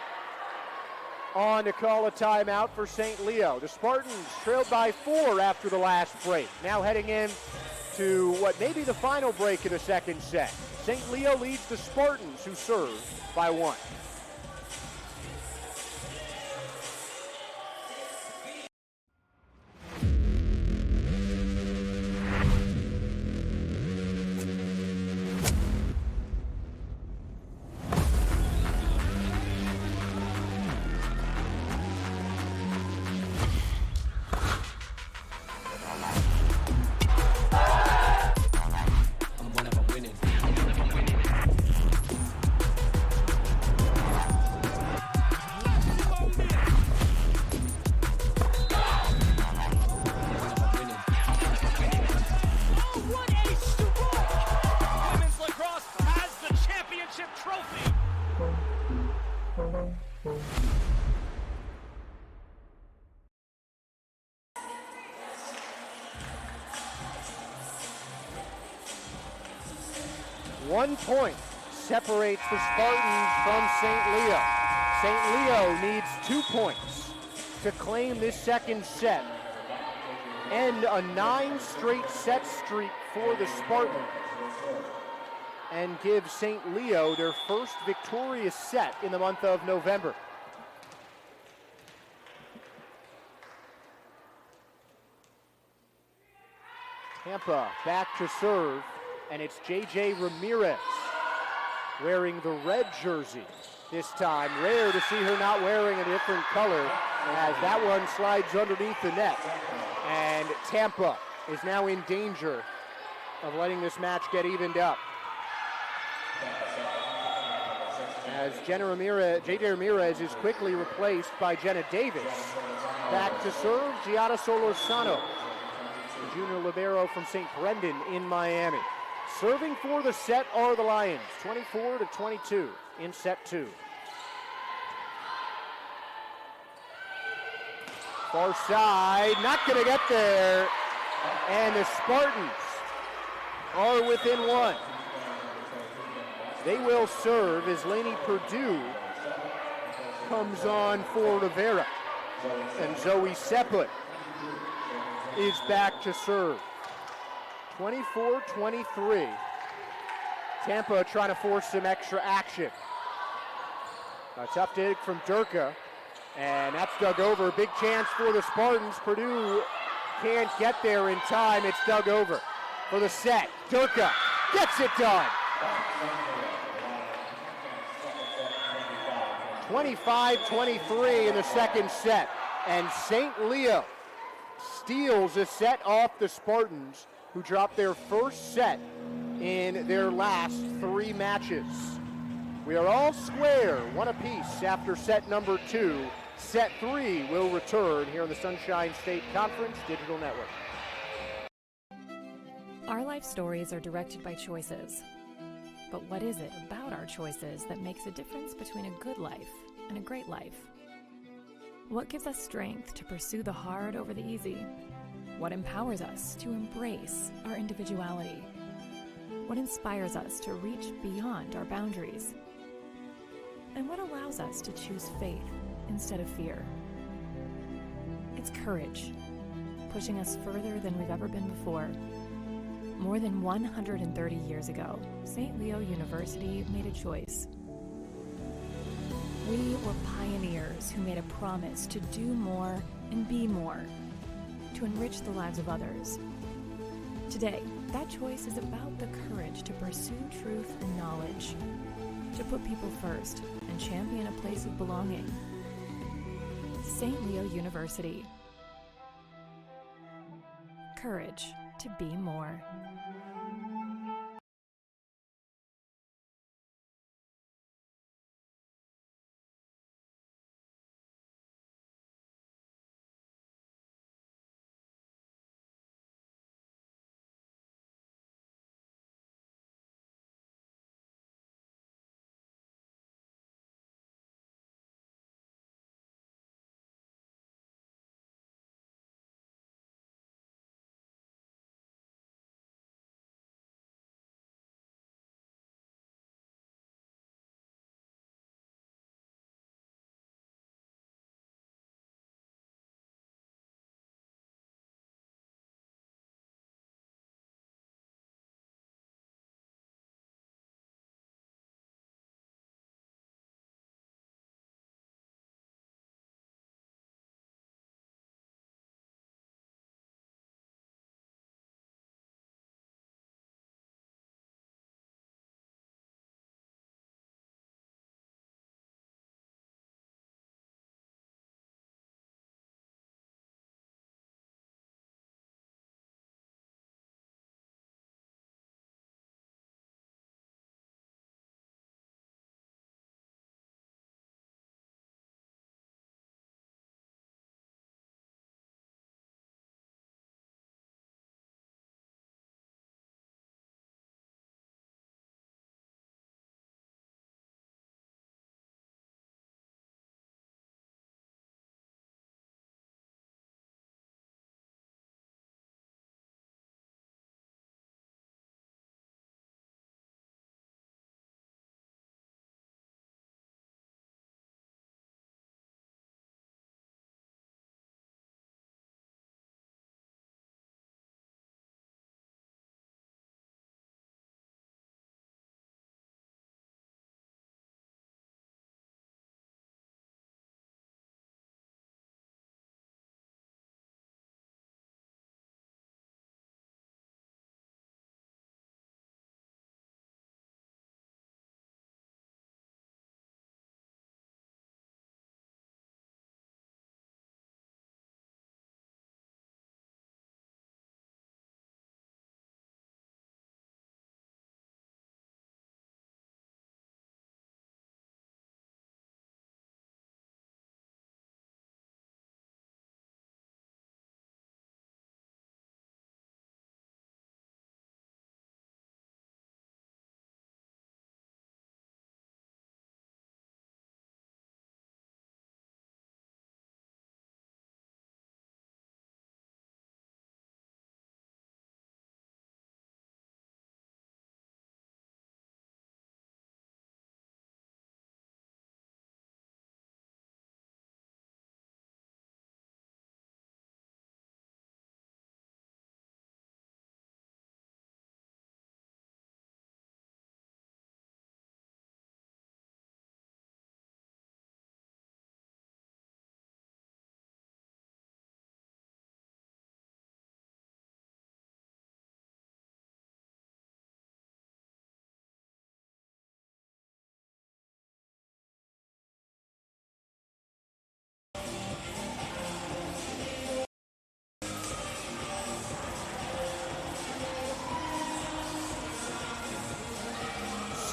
S2: on to call a timeout for St. Leo. The Spartans trailed by 4 after the last break. Now heading in to what may be the final break of the second set. St. Leo leads the Spartans, who serve by 1. One point separates the Spartans from St. Leo. St. Leo needs 2 points to claim this second set and a 9 straight set streak for the Spartans, and give St. Leo their first victorious set in the month of November. Tampa back to serve, and it's J.J. Ramirez wearing the red jersey this time. Rare to see her not wearing a different color, as that one slides underneath the net. And Tampa is now in danger of letting this match get evened up, as J.J. Ramirez is quickly replaced by Jenna Davis. Back to serve, Giada Solorzano, the junior libero from St. Brendan in Miami. Serving for the set are the Lions, 24-22 in set 2. Far side, not going to get there, and the Spartans are within 1. They will serve as Lainey Perdue comes on for Rivera, and Zoe Seput is back to serve. 24-23. Tampa trying to force some extra action. A tough dig from Durka, and that's dug over. Big chance for the Spartans. Purdue can't get there in time. It's dug over for the set. Durka gets it done. 25-23 in the second set, and St. Leo steals a set off the Spartans, who dropped their first set in their last 3 matches. We are all square, 1 apiece after set number 2. Set 3 will return here on the Sunshine State Conference Digital Network.
S4: Our life stories are directed by choices. But what is it about our choices that makes a difference between a good life and a great life? What gives us strength to pursue the hard over the easy? What empowers us to embrace our individuality? What inspires us to reach beyond our boundaries? And what allows us to choose faith instead of fear? It's courage, pushing us further than we've ever been before. More than 130 years ago, St. Leo University made a choice. We were pioneers who made a promise to do more and be more, to enrich the lives of others. Today, that choice is about the courage to pursue truth and knowledge, to put people first and champion a place of belonging. St. Leo University. Courage to be more.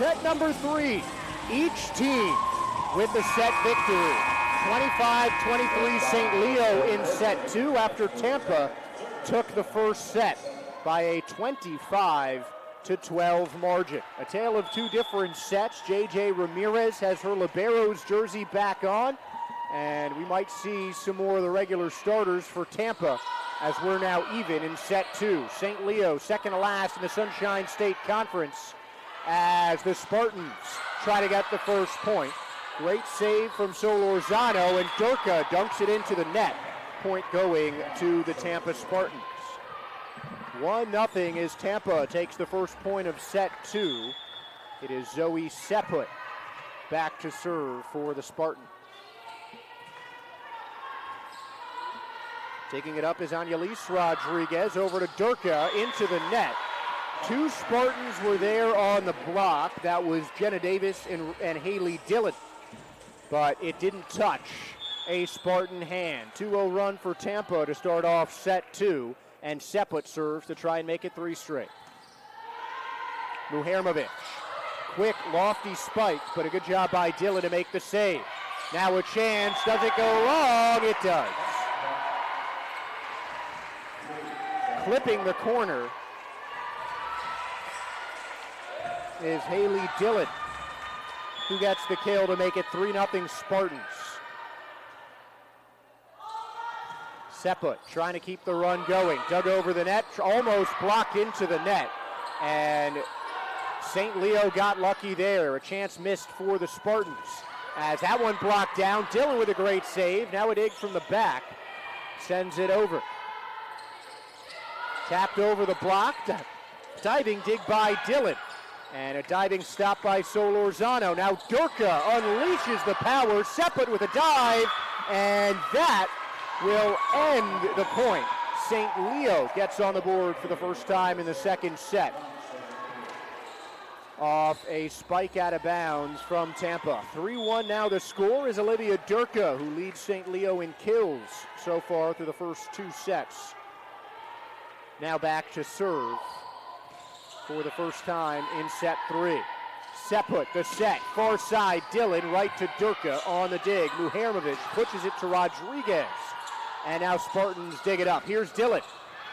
S2: Set number 3, each team with the set victory. 25-23 St. Leo in set 2 after Tampa took the first set by a 25-12 margin. A tale of two different sets. JJ Ramirez has her Libero's jersey back on, and we might see some more of the regular starters for Tampa as we're now even in set 2. St. Leo second to last in the Sunshine State Conference as the Spartans try to get the first point. Great save from Solorzano, and Durka dunks it into the net. Point going to the Tampa Spartans. 1-0 as Tampa takes the first point of set 2. It is Zoe Seput back to serve for the Spartans. Taking it up is Annalise Rodriguez over to Durka into the net. Two Spartans were there on the block. That was Jenna Davis and Haley Dillon. But it didn't touch a Spartan hand. 2-0 run for Tampa to start off set 2. And Sepet serves to try and make it 3 straight. Muhermovic. Quick, lofty spike, but a good job by Dillon to make the save. Now a chance. Does it go long? It does. Clipping the corner is Haley Dillon, who gets the kill to make it 3-0 Spartans. Sepet trying to keep the run going. Dug over the net, almost blocked into the net. And St. Leo got lucky there. A chance missed for the Spartans. As that one blocked down, Dillon with a great save. Now a dig from the back. Sends it over. Tapped over the block. Diving dig by Dillon. And a diving stop by Solorzano. Now Durka unleashes the power. Sepet with a dive. And that will end the point. St. Leo gets on the board for the first time in the second set. Off a spike out of bounds from Tampa. 3-1 now the score is Olivia Durka, who leads St. Leo in kills so far through the first 2 sets. Now back to serve for the first time in set 3. Sepet, the set, far side, Dillon, right to Durka on the dig. Muhermovic pushes it to Rodriguez. And now Spartans dig it up. Here's Dillon.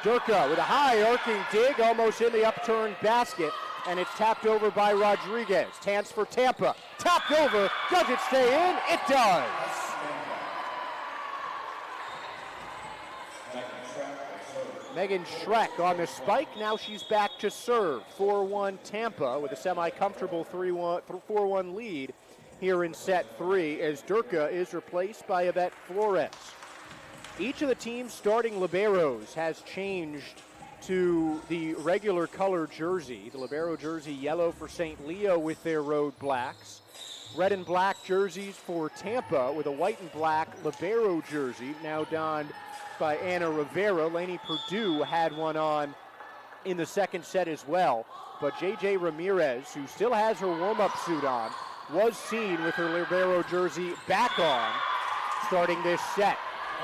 S2: Durka with a high arcing dig, almost in the upturned basket. And it's tapped over by Rodriguez. Chance for Tampa. Tapped over. Does it stay in? It does. Megan Schreck on the spike. Now she's back to serve. 4-1 Tampa with a semi-comfortable 4-1 lead here in set 3 as Durka is replaced by Yvette Flores. Each of the team's starting liberos has changed to the regular color jersey. The libero jersey yellow for St. Leo with their road blacks. Red and black jerseys for Tampa with a white and black libero jersey now donned by Anna Rivera. Lainey Perdue had one on in the second set as well. But JJ Ramirez, who still has her warm-up suit on, was seen with her libero jersey back on starting this set.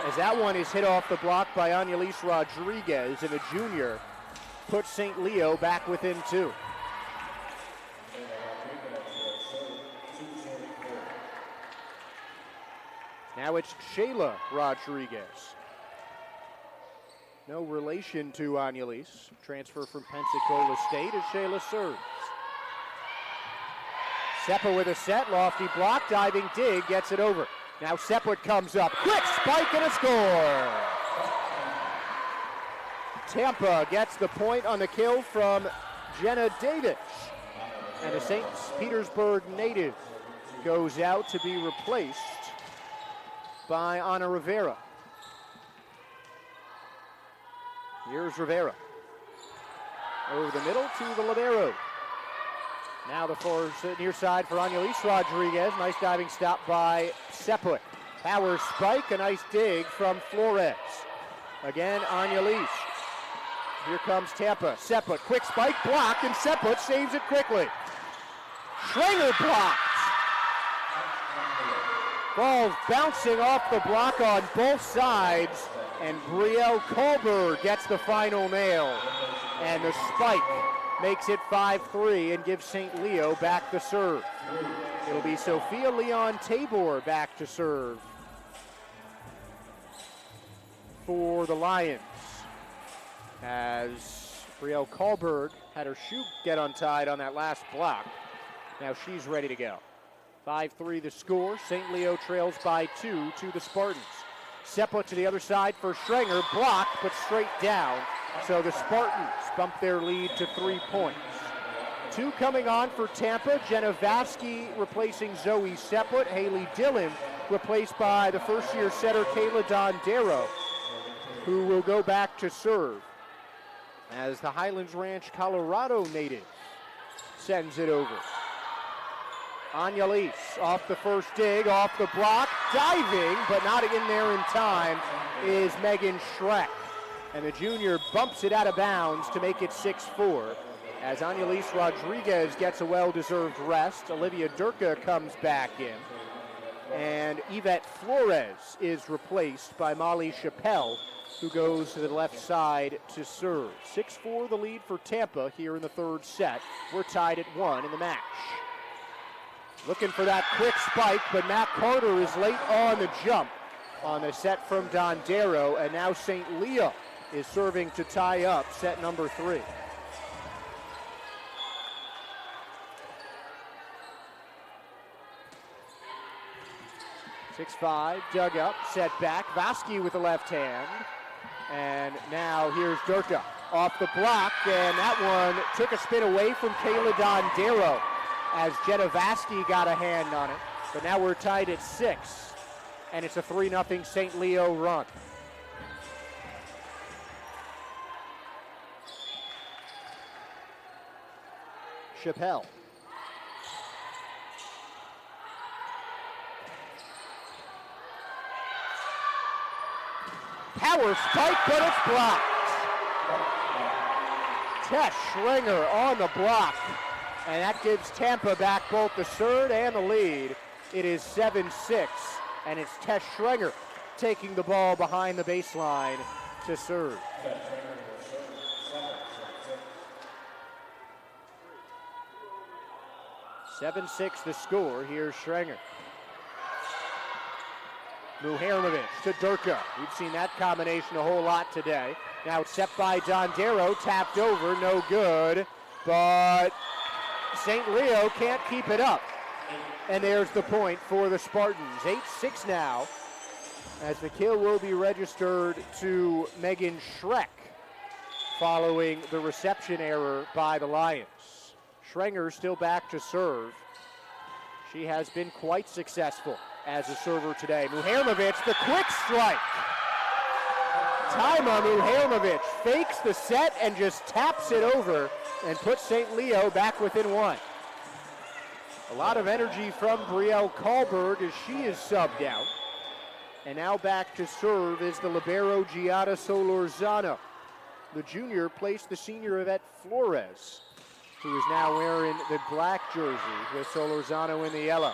S2: As that one is hit off the block by Annalise Rodriguez, and the junior puts St. Leo back within 2. Now it's Shayla Rodriguez. No relation to Annalise. Transfer from Pensacola State as Shayla serves. Sepet with a set, lofty block, diving dig, gets it over. Now Sepet comes up, quick spike and a score. Tampa gets the point on the kill from Jenna Davis. And a St. Petersburg native goes out to be replaced by Ana Rivera. Here's Rivera. Over the middle to the libero. Now the far near side for Annalise Rodriguez. Nice diving stop by Sepet. Power spike, a nice dig from Flores. Again, Annalise. Here comes Tampa. Sepet, quick spike, block, and Sepet saves it quickly. Schranger blocked. Ball bouncing off the block on both sides, and Brielle Kohlberg gets the final nail. And the spike makes it 5-3 and gives St. Leo back the serve. It'll be Sophia Leon Tabor back to serve for the Lions, as Brielle Kohlberg had her shoe get untied on that last block. Now she's ready to go. 5-3 the score. St. Leo trails by 2 to the Spartans. Sepet to the other side for Schranger. Blocked, but straight down. So the Spartans bump their lead to 3 points. 2 coming on for Tampa. Jenna Vasky replacing Zoe Sepet. Haley Dillon replaced by the first-year setter Kayla Dondero, who will go back to serve as the Highlands Ranch, Colorado native sends it over. Annalise off the first dig, off the block, diving, but not in there in time. is Megan Schreck. And the junior bumps it out of bounds to make it 6-4. As Annalise Rodriguez gets a well-deserved rest, Olivia Durka comes back in. And Yvette Flores is replaced by Molly Chappelle, who goes to the left side to serve. 6-4 the lead for Tampa here in the third set. We're tied at 1 in the match. Looking for that quick spike, but Matt Carter is late on the jump on the set from Dondero, and now St. Leo is serving to tie up set number 3. Six-5, dug up, set back. Vasky with the left hand. And now here's Durka off the block, and that one took a spin away from Kayla Dondero as Jenna Vasky got a hand on it. But now we're tied at 6, and it's a 3-0 St. Leo run. Chappelle. Power spike, but it's blocked. Tess Schringer on the block, and that gives Tampa back both the serve and the lead. It is 7-6, and it's Tess Schringer taking the ball behind the baseline to serve. Seven-6 the score. Here's Schringer. Muharnovic to Durka. We've seen that combination a whole lot today. Now it's set by Dondero, tapped over, no good. But St. Leo can't keep it up. And there's the point for the Spartans. 8-6 now, as the kill will be registered to Megan Schreck following the reception error by the Lions. Schringer still back to serve. She has been quite successful as a server today. Muharnovic, the quick strike. Taima Muharnovic fakes the set and just taps it over and puts St. Leo back within 1. A lot of energy from Brielle Kahlberg as she is subbed out. And now back to serve is the libero Giada Solorzano. The junior placed the senior Yvette Flores, who is now wearing the black jersey with Solorzano in the yellow.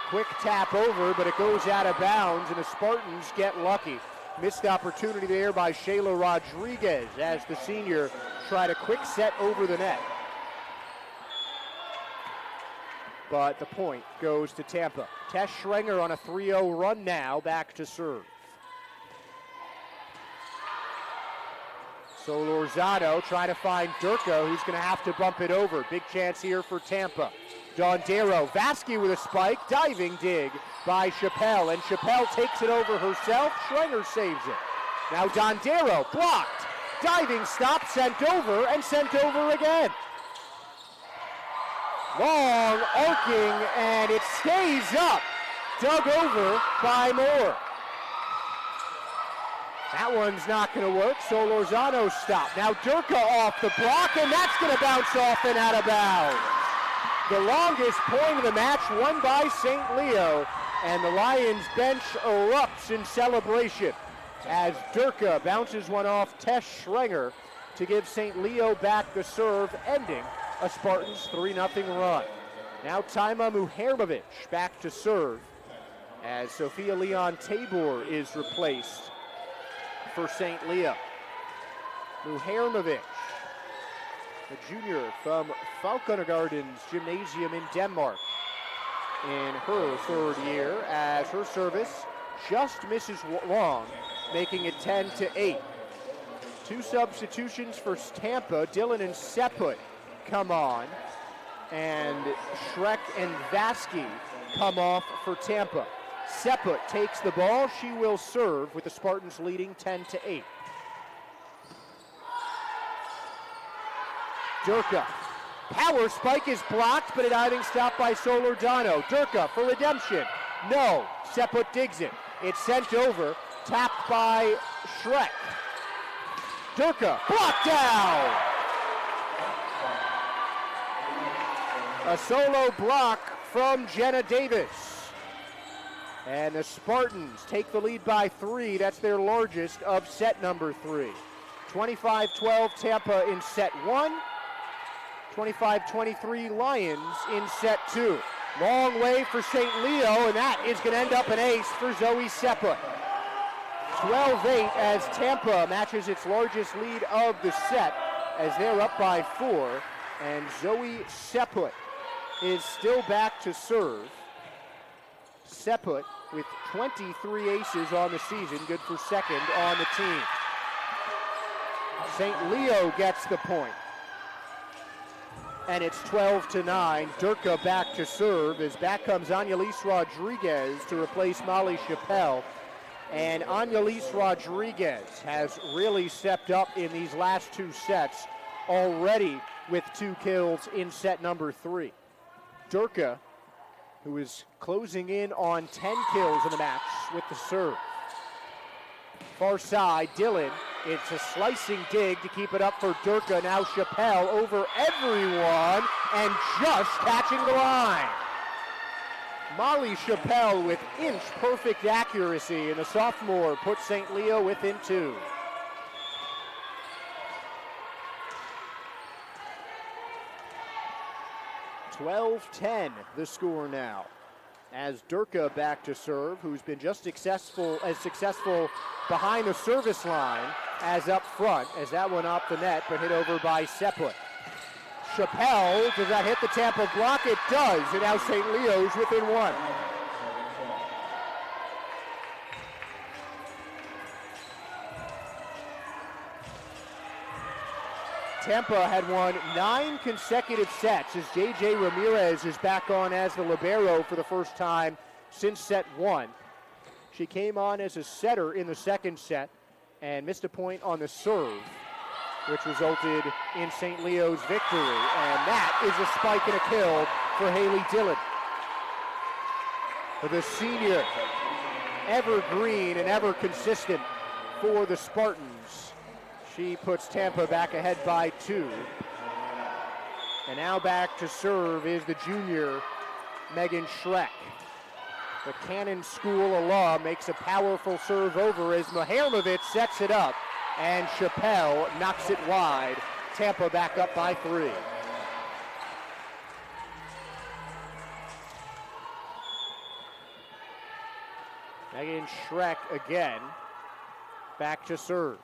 S2: Quick tap over, but it goes out of bounds, and the Spartans get lucky. Missed opportunity there by Shayla Rodriguez as the senior tried a quick set over the net. But the point goes to Tampa. Tess Schringer on a 3-0 run now, back to serve. Solorzano trying to find Durka, who's going to have to bump it over. Big chance here for Tampa. Dondero, Vasky with a spike, diving dig by Chappelle, and Chappelle takes it over herself. Schringer saves it. Now Dondero, blocked, diving stop, sent over, and sent over again. Long arcing, and it stays up, dug over by Moore. That one's not going to work. Solorzano stop. Now Durka off the block, and that's going to bounce off and out of bounds. The longest point of the match won by St. Leo, and the Lions bench erupts in celebration as Durka bounces one off Tess Schringer to give St. Leo back the serve, ending a Spartans 3-0 run. Now Taima Muharnovic back to serve as Sophia Leon Tabor is replaced for St. Leo. Muharnovic, a junior from Falkenegardens Gymnasium in Denmark, in her third year, as her service just misses long, making it 10-8. Two substitutions for Tampa. Dillon and Seput come on, and Schreck and Vasky come off for Tampa. Seput takes the ball. She will serve with the Spartans leading 10-8. Durka. Power spike is blocked, but a diving stop by Solorzano. Durka for redemption. No. Seput digs it. It's sent over. Tapped by Schreck. Durka. Blocked down. A solo block from Jenna Davis. And the Spartans take the lead by 3. That's their largest of set number 3. 25-12 Tampa in set 1. 25-23 Lions in set 2. Long way for St. Leo, and that is going to end up an ace for Zoe Seput. 12-8 as Tampa matches its largest lead of the set as they're up by 4. And Zoe Seput is still back to serve. Seput with 23 aces on the season, good for second on the team. St. Leo gets the point. And it's 12-9. Durka back to serve as back comes Annalise Rodriguez to replace Molly Chappelle. And Annalise Rodriguez has really stepped up in these last 2 sets, already with 2 kills in set number 3. Durka, who is closing in on 10 kills in the match with the serve. Far side, Dillon. It's a slicing dig to keep it up for Durka. Now Chappelle over everyone and just catching the line. Molly Chappelle with inch-perfect accuracy, and the sophomore puts St. Leo within 2. (12-10) the score now, as Durka back to serve, who's been just successful behind the service line as up front, as that one off the net, but hit over by Seput. Chappelle, does that hit the Tampa block? It does, and now St. Leo's within 1. Tampa had won 9 consecutive sets as J.J. Ramirez is back on as the libero for the first time since set 1. She came on as a setter in the second set and missed a point on the serve, which resulted in St. Leo's victory. And that is a spike and a kill for Haley Dillon. The senior, ever green and ever consistent for the Spartans. She puts Tampa back ahead by 2. And now back to serve is the junior, Megan Schreck. The Cannon School alum makes a powerful serve over as Mihailovic sets it up, and Chappelle knocks it wide. Tampa back up by 3. Megan Schreck again, back to serve.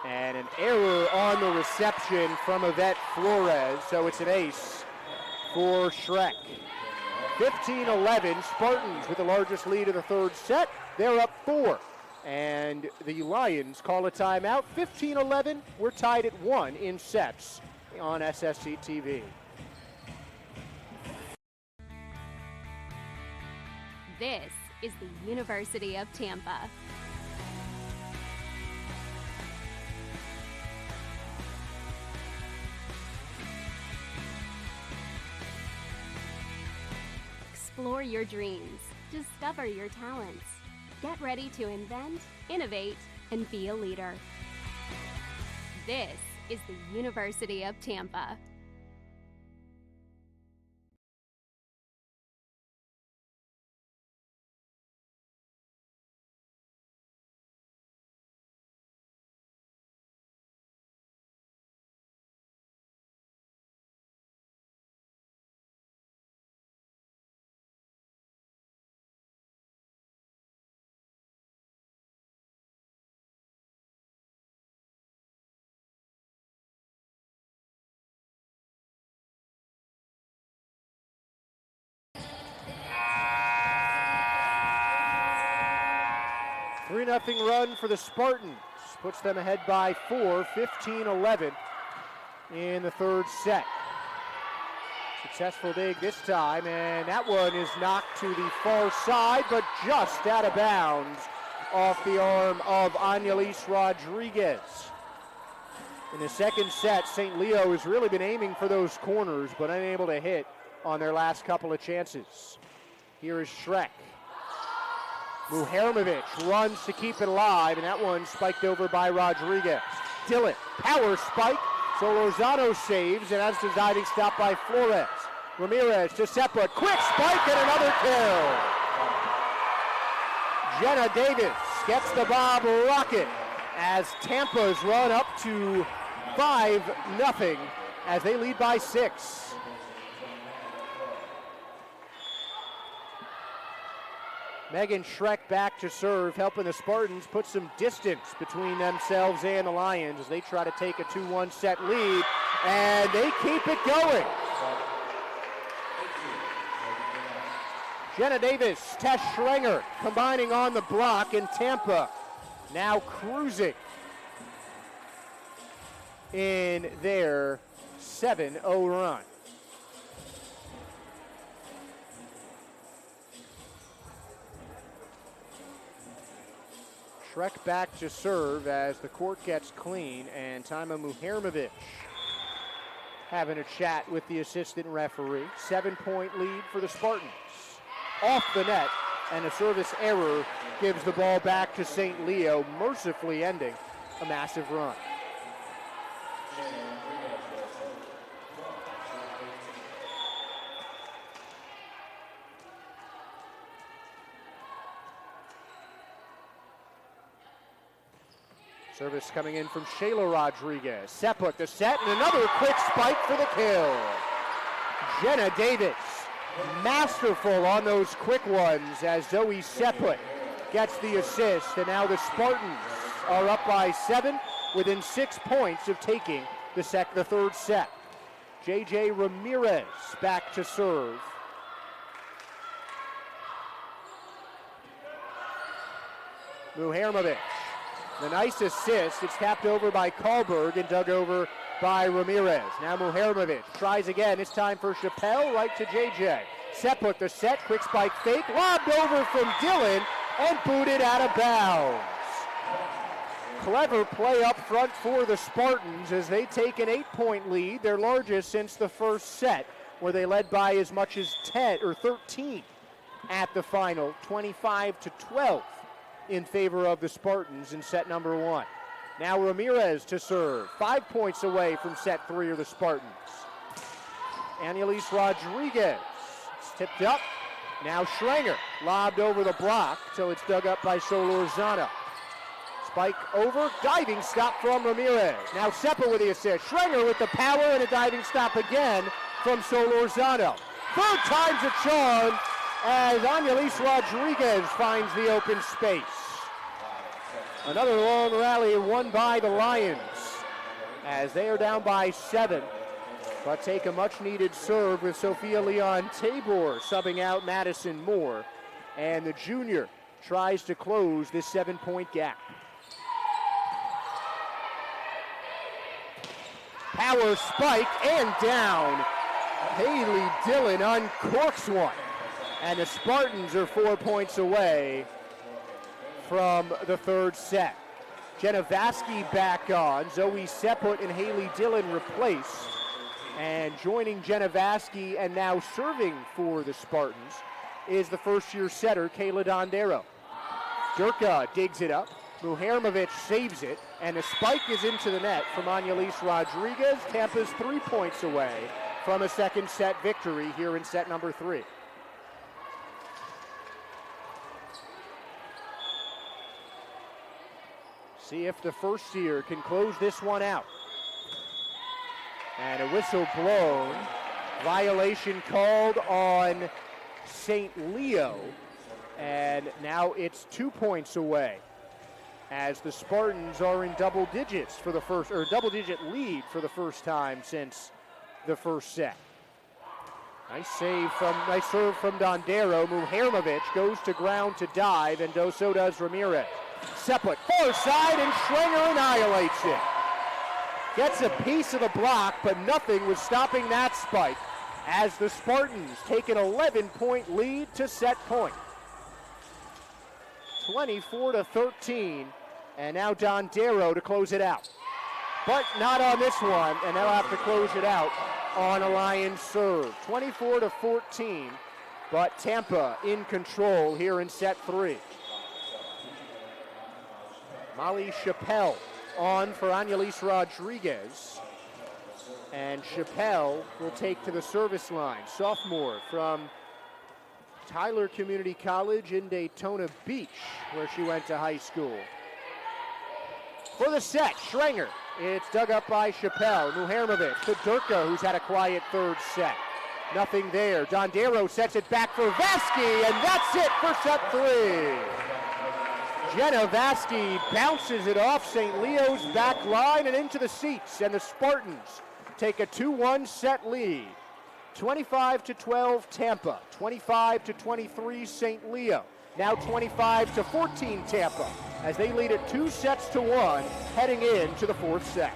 S2: And an error on the reception from Yvette Flores, so it's an ace for Schreck. 15-11, Spartans with the largest lead of the third set. They're up 4. And the Lions call a timeout. 15-11, we're tied at 1 in sets on SSC TV.
S3: This is the University of Tampa. Explore your dreams. Discover your talents. Get ready to invent, innovate, and be a leader. This is the University of Tampa.
S2: Nothing run for the Spartans, puts them ahead by 4, 15-11 in the third set. Successful dig this time, and that one is knocked to the far side, but just out of bounds off the arm of Annalise Rodriguez. In the second set, St. Leo has really been aiming for those corners, but unable to hit on their last couple of chances. Here is Schreck. Muharimovic runs to keep it alive, and that one spiked over by Rodriguez. Dillon, power spike, so Lozano saves, and that's the diving stop by Flores. Ramirez to Seput, quick spike and another kill. Jenna Davis gets the Bob rocket as Tampa's run up to 5-0 as they lead by 6. Megan Schreck back to serve, helping the Spartans put some distance between themselves and the Lions as they try to take a 2-1 set lead, and they keep it going. Jenna Davis, Tess Schrenger combining on the block, and Tampa now cruising in their 7-0 run. Schreck back to serve as the court gets clean, and Tima Muhermovic having a chat with the assistant referee. 7-point lead for the Spartans. Off the net, and a service error gives the ball back to St. Leo, mercifully ending a massive run. Service coming in from Shayla Rodriguez. Sepuk the set, and another quick spike for the kill. Jenna Davis, masterful on those quick ones as Zoe Sepuk gets the assist, and now the Spartans are up by 7 within 6 points of taking the third set. JJ Ramirez back to serve. Muhermovic, the nice assist. It's tapped over by Kahlberg and dug over by Ramirez. Now Muhermovic tries again. It's time for Chappelle, right to JJ. Sepuk the set, quick spike fake, lobbed over from Dillon and booted out of bounds. Clever play up front for the Spartans as they take an 8-point lead, their largest since the first set, where they led by as much as 10 or 13 at the final, 25-12 in favor of the Spartans in set number 1. Now Ramirez to serve, 5 points away from set 3 of the Spartans. Annalise Rodriguez, it's tipped up. Now Schrenger, lobbed over the block till it's dug up by Solorzano. Spike over, diving stop from Ramirez. Now Seppa with the assist. Schrenger with the power and a diving stop again from Solorzano. Third time's a charm as Annalise Rodriguez finds the open space. Another long rally won by the Lions as they are down by 7, but take a much-needed serve with Sophia Leon Tabor subbing out Madison Moore, and the junior tries to close this 7-point gap. Power spike and down. Haley Dillon uncorks one, and the Spartans are 4 points away from the third set. Jenna Vasky back on. Zoe Seput and Haley Dillon replaced. And joining Jenna Vasky and now serving for the Spartans is the first-year setter, Kayla Dondero. Durka digs it up. Muhermovic saves it, and a spike is into the net from Annalise Rodriguez. Tampa's 3 points away from a second set victory here in set number 3. See if the first year can close this one out. And a whistle blown. Violation called on St. Leo. And now it's 2 points away as the Spartans are in double digits for the first, or double-digit lead for the first time since the first set. Nice serve from Dondero. Muhermovic goes to ground to dive, and so does Ramirez. Seplik, far side, and Schrenger annihilates it. Gets a piece of the block, but nothing was stopping that spike as the Spartans take an 11-point lead to set point. 24-13, and now Dondero to close it out. But not on this one, and they'll have to close it out on a Lions serve. 24-14, but Tampa in control here in set 3. Molly Chappelle on for Annalise Rodriguez. And Chappelle will take to the service line. Sophomore from Tyler Community College in Daytona Beach, where she went to high school. For the set, Schrenger. It's dug up by Chappelle. Muhermovic to Durka, who's had a quiet third set. Nothing there. Dondero sets it back for Vasky, and that's it for set 3. Jenna Vasky bounces it off St. Leo's back line and into the seats, and the Spartans take a 2-1 set lead. 25-12 Tampa, 25-23 St. Leo, now 25-14 Tampa, as they lead it 2-1 heading into the fourth set.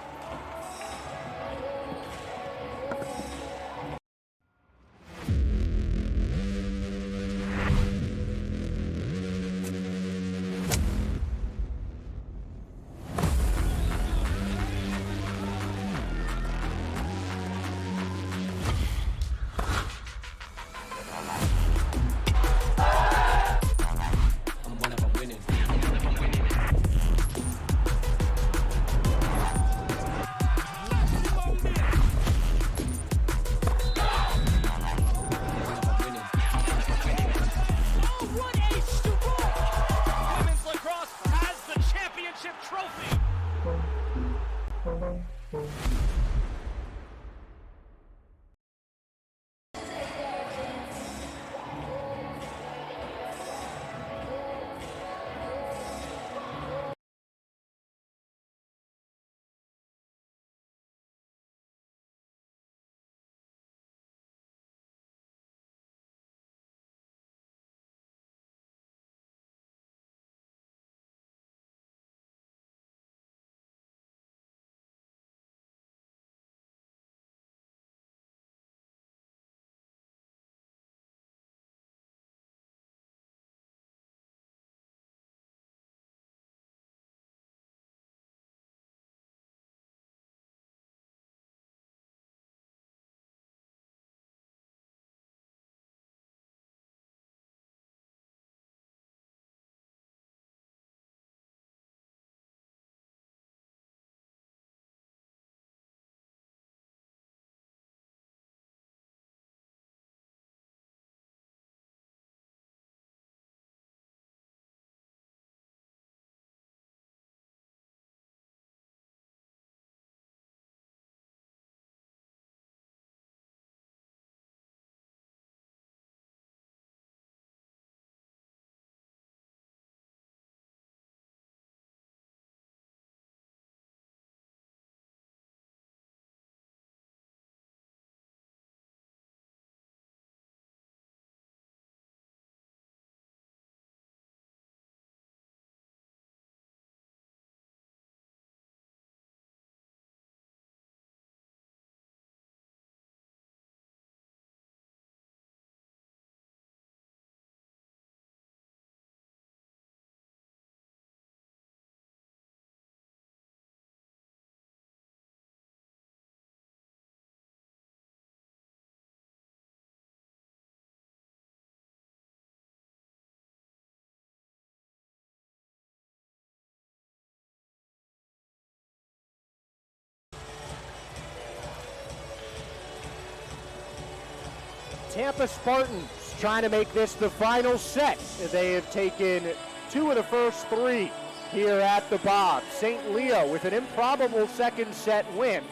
S2: Tampa Spartans trying to make this the final set. They have taken 2 of the first 3 here at the Bob. St. Leo with an improbable second set win,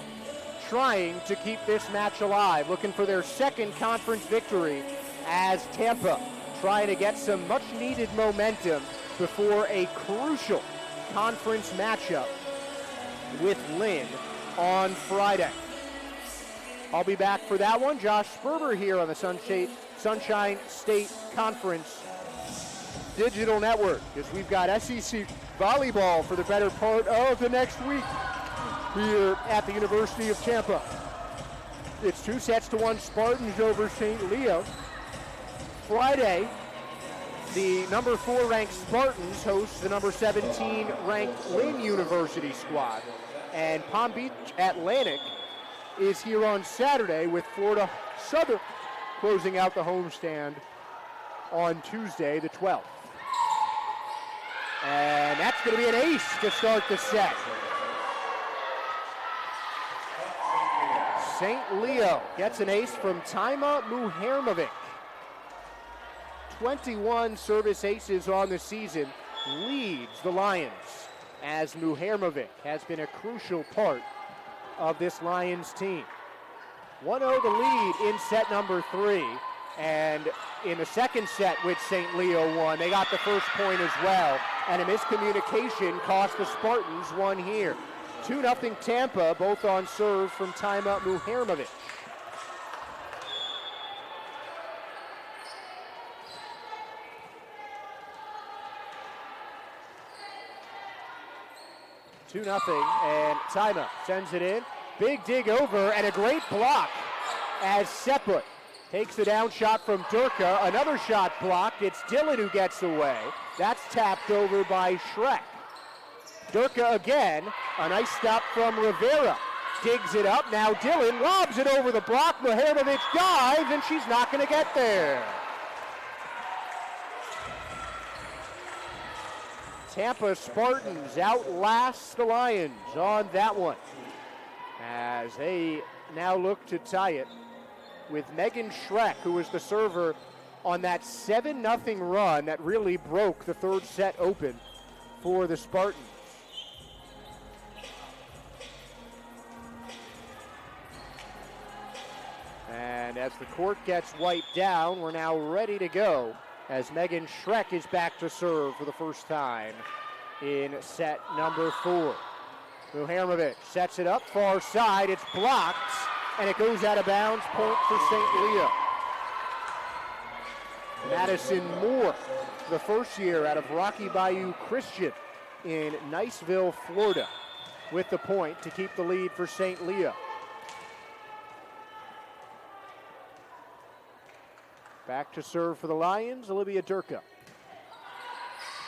S2: trying to keep this match alive, looking for their second conference victory as Tampa trying to get some much needed momentum before a crucial conference matchup with Lynn on Friday. I'll be back for that one. Josh Sperber here on the Sunshine State Conference Digital Network, as we've got SEC volleyball for the better part of the next week here at the University of Tampa. It's 2-1 Spartans over St. Leo. Friday, the number 4 ranked Spartans host the number 17 ranked Lynn University squad. And Palm Beach Atlantic is here on Saturday, with Florida Southern closing out the homestand on Tuesday the 12th. And that's going to be an ace to start the set. St. Leo gets an ace from Taima Muhermovic. 21 service aces on the season, leads the Lions, as Muhermovic has been a crucial part of this Lions team. 1-0 the lead in set number 3, and in the second set, which St. Leo won, they got the first point as well, and a miscommunication cost the Spartans one here. 2-0 Tampa, both on serve from Taima Muhermovic. Two nothing, and Taima sends it in. Big dig over, and a great block as Seput takes the down shot from Durka. Another shot blocked. It's Dylan who gets away. That's tapped over by Shrek. Durka again. A nice stop from Rivera. Digs it up. Now Dylan lobs it over the block. Muhermovic dives, and she's not going to get there. Tampa Spartans outlast the Lions on that one, as they now look to tie it with Megan Schreck, who was the server on that 7-0 run that really broke the third set open for the Spartans. And as the court gets wiped down, we're now ready to go, as Megan Schreck is back to serve for the first time in set number 4. Muhermovic sets it up, far side, it's blocked, and it goes out of bounds, point for St. Leo. Madison Moore, the first year out of Rocky Bayou Christian in Niceville, Florida, with the point to keep the lead for St. Leo. Back to serve for the Lions, Olivia Durka.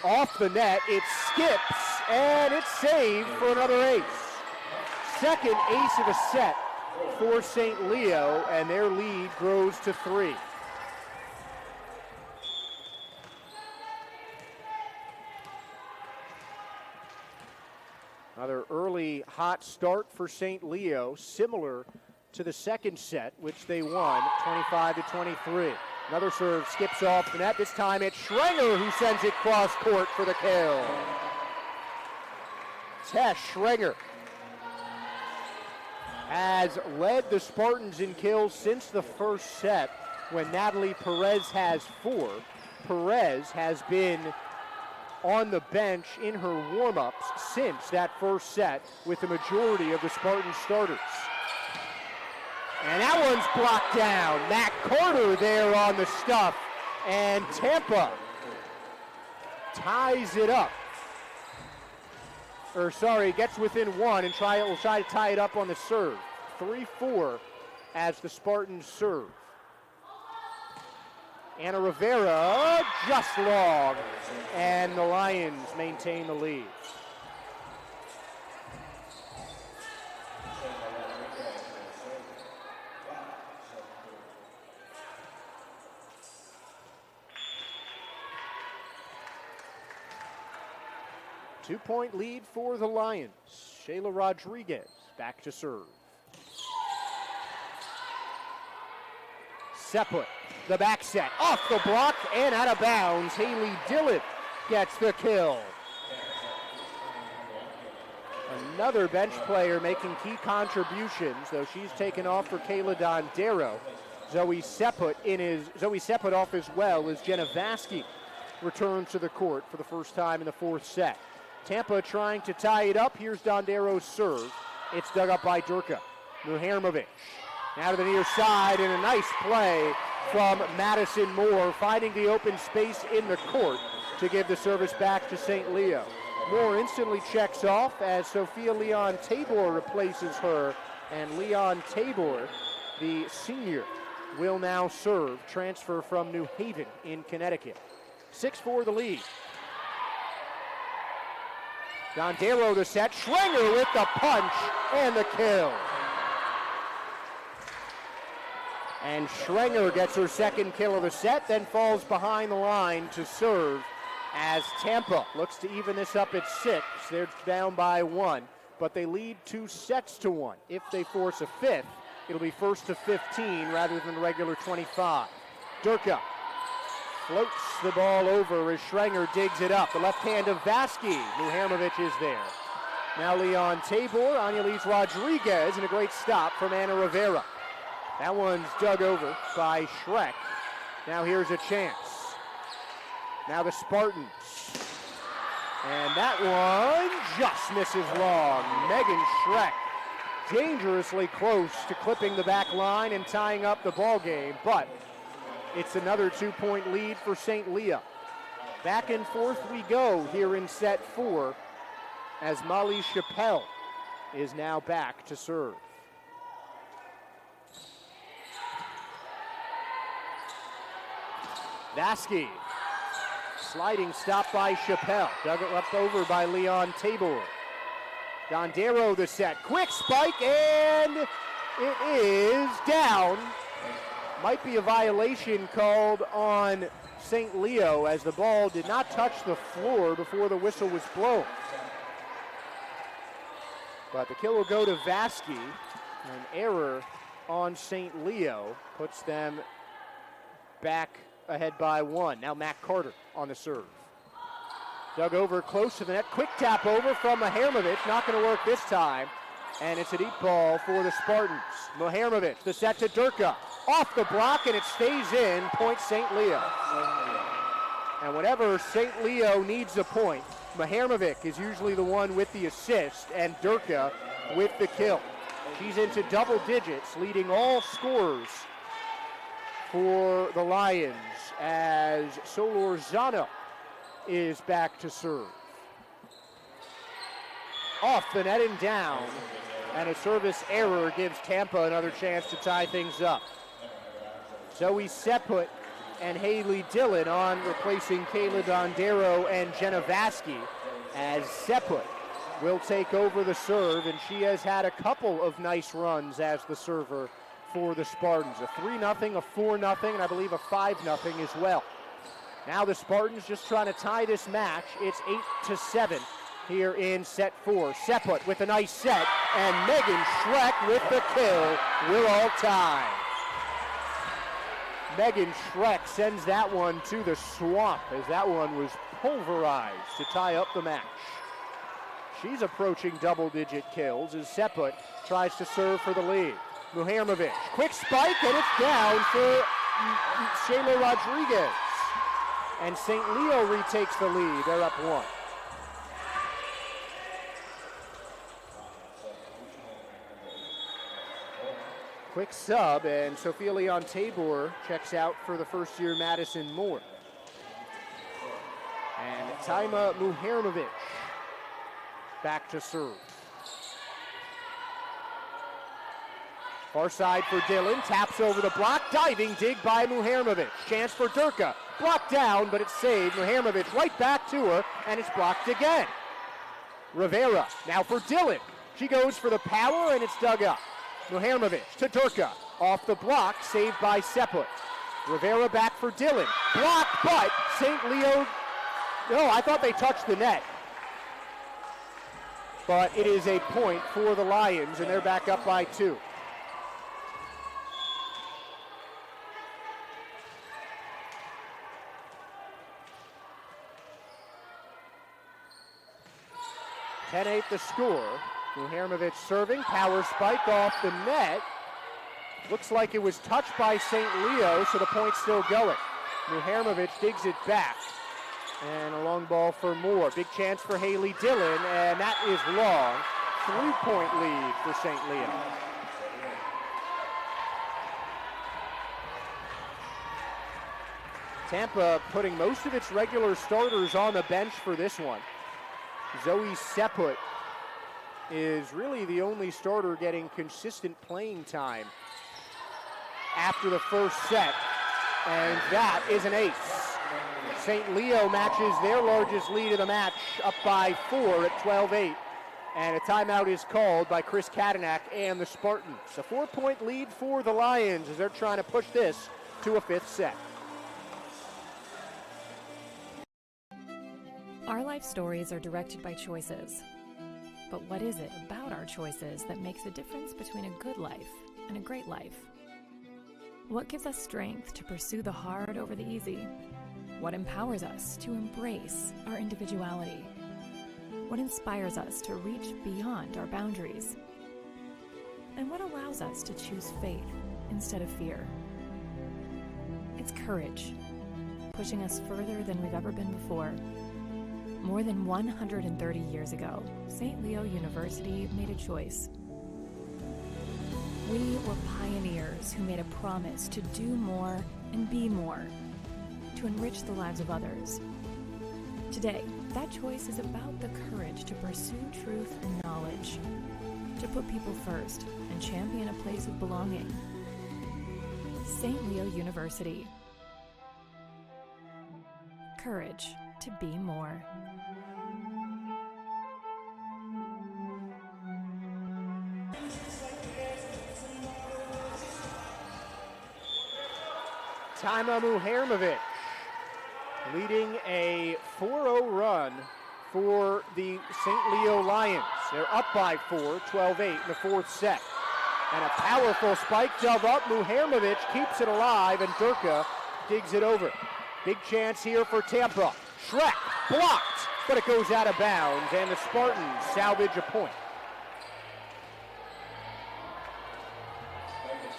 S2: Off the net, it skips, and it's saved for another ace. Second ace of the set for St. Leo, and their lead grows to 3. Another early hot start for St. Leo, similar to the second set, which they won 25-23. Another serve skips off the net. This time it's Schrenger who sends it cross court for the kill. Tess Schrenger has led the Spartans in kills since the first set, when Natalie Perez has 4. Perez has been on the bench in her warm-ups since that first set with the majority of the Spartan starters. And that one's blocked down. Matt Carter there on the stuff. And Tampa ties it up. Gets within 1 and will try to tie it up on the serve. 3-4 as the Spartans serve. Anna Rivera just long. And the Lions maintain the lead. Two-point lead for the Lions. Shayla Rodriguez back to serve. Seput, the back set, off the block and out of bounds. Haley Dillon gets the kill. Another bench player making key contributions, though she's taken off for Kayla Dondero. Zoe Seput off as well as Jenna Vasky returns to the court for the first time in the fourth set. Tampa trying to tie it up. Here's Dondero's serve. It's dug up by Durka. Muhermovic now to the near side, and a nice play from Madison Moore, finding the open space in the court to give the service back to St. Leo. Moore instantly checks off as Sophia Leon Tabor replaces her, and Leon Tabor, the senior, will now serve, transfer from New Haven in Connecticut. 6-4 the lead. Dondero to set, Schrenger with the punch and the kill. And Schrenger gets her second kill of the set, then falls behind the line to serve as Tampa looks to even this up at 6. They're down by 1, but they lead 2-1. If they force a fifth, it'll be first to 15 rather than the regular 25. Durka floats the ball over as Schrenger digs it up. The left hand of Vasky. Muharmovic is there. Now Leon Tabor, Annalise Rodriguez, and a great stop from Anna Rivera. That one's dug over by Schreck. Now here's a chance. Now the Spartans. And that one just misses long. Megan Schreck dangerously close to clipping the back line and tying up the ball game, but it's another 2-point lead for St. Leo. Back and forth we go here in set 4 as Molly Chappelle is now back to serve. Vasky, sliding stop by Chappelle, dug it up over by Leon Tabor. Dondero the set, quick spike, and it is down. Might be a violation called on St. Leo as the ball did not touch the floor before the whistle was blown. But the kill will go to Vasky. An error on St. Leo puts them back ahead by 1. Now Matt Carter on the serve. Dug over close to the net. Quick tap over from Muharmovic. Not going to work this time. And it's a deep ball for the Spartans. Muharmovic, the set to Durka. Off the block, and it stays in. Point St. Leo. And whenever St. Leo needs a point, Muharmovic is usually the one with the assist, and Durka with the kill. She's into double digits, leading all scorers for the Lions as Solorzano is back to serve. Off the net and down, and a service error gives Tampa another chance to tie things up. Zoe Seput and Haley Dillon on replacing Kayla Dondero and Jenna Vasky as Seput will take over the serve, and she has had a couple of nice runs as the server for the Spartans. A 3-0, a 4-0, and I believe a 5-0 as well. Now the Spartans just trying to tie this match. It's 8-7 here in set 4. Seput with a nice set, and Megan Schreck with the kill. We're all tied. Megan Schreck sends that one to the swamp as that one was pulverized to tie up the match. She's approaching double-digit kills as Seput tries to serve for the lead. Muharmovic, quick spike, and it's down for Shayla Rodriguez. And St. Leo retakes the lead. They're up 1. Quick sub, and Sophia Leon Tabor checks out for the first-year Madison Moore. And Taima Muharmovic back to serve. Far side for Dillon, taps over the block, diving dig by Muharmovic. Chance for Durka, blocked down, but it's saved. Muharmovic right back to her, and it's blocked again. Rivera, now for Dillon. She goes for the power, and it's dug up. Muharmovic to Durka, off the block, saved by Seput. Rivera back for Dillon, blocked, but St. Leo, no, I thought they touched the net. But it is a point for the Lions, and they're back up by 2. (10-8) the score. Muharmovic serving, power spike off the net. Looks like it was touched by St. Leo, so the point's still going. Muharmovic digs it back. And a long ball for Moore. Big chance for Haley Dillon, and that is long. 3-point lead for St. Leo. Tampa putting most of its regular starters on the bench for this one. Zoe Seput is really the only starter getting consistent playing time after the first set, and that is an ace. St. Leo matches their largest lead of the match up by 4 at 12-8, and a timeout is called by Chris Kadanak and the Spartans. A 4-point lead for the Lions as they're trying to push this to a 5th set.
S4: Our life stories are directed by choices. But what is it about our choices that makes a difference between a good life and a great life? What gives us strength to pursue the hard over the easy? What empowers us to embrace our individuality? What inspires us to reach beyond our boundaries? And what allows us to choose faith instead of fear? It's courage, pushing us further than we've ever been before. More than 130 years ago, St. Leo University made a choice. We were pioneers who made a promise to do more and be more, to enrich the lives of others. Today, that choice is about the courage to pursue truth and knowledge, to put people first and champion a place of belonging. St. Leo University. Courage to be more.
S2: Tima Muhairmovic leading a 4-0 run for the St. Leo Lions. They're up by 4, 12-8 in the fourth set. And a powerful spike dove up. Muhairmovic keeps it alive, and Durka digs it over. Big chance here for Tampa. Shrek blocked, but it goes out of bounds, and the Spartans salvage a point.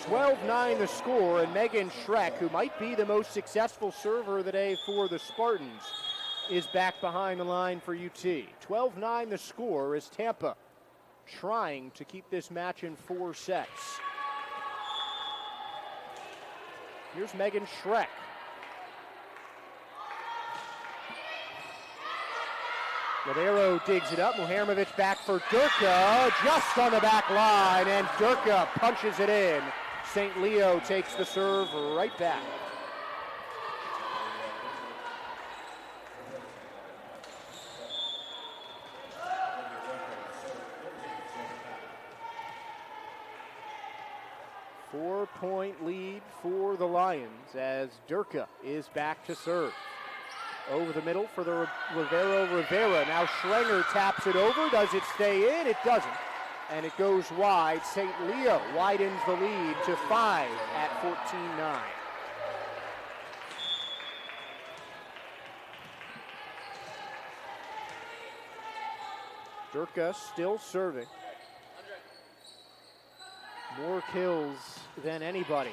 S2: 12-9 the score, and Megan Shrek, who might be the most successful server of the day for the Spartans, is back behind the line for UT. 12-9 the score as Tampa trying to keep this match in 4 sets. Here's Megan Shrek. Ribeiro digs it up. Muhairmovic back for Durka, just on the back line, and Durka punches it in. St. Leo takes the serve right back. Four-point lead for the Lions as Durka is back to serve. Over the middle for the Rivera. Now Schrenger taps it over. Does it stay in? It doesn't. And it goes wide. St. Leo widens the lead to 5 at 14-9. Durka still serving. More kills than anybody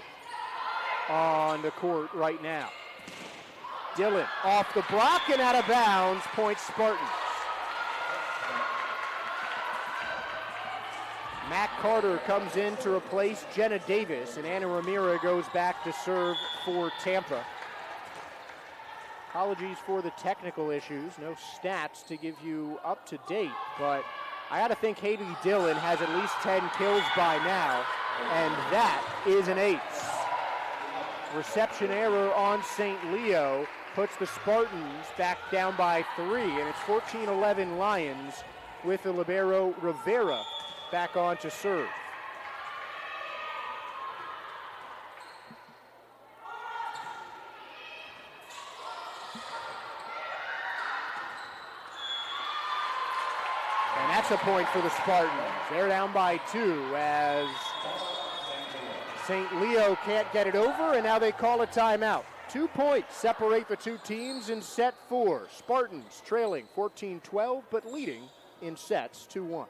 S2: on the court right now. Dillon off the block and out of bounds, point Spartans. Matt Carter comes in to replace Jenna Davis, and Anna Ramira goes back to serve for Tampa. Apologies for the technical issues, no stats to give you up to date, but I gotta think Haley Dillon has at least 10 kills by now, and that is an ace. Reception error on St. Leo puts the Spartans back down by 3, and it's 14-11 Lions with the libero Rivera back on to serve. And that's a point for the Spartans. They're down by 2 as St. Leo can't get it over, and now they call a timeout. 2 points separate the two teams in set 4. Spartans trailing 14-12, but leading in sets 2-1.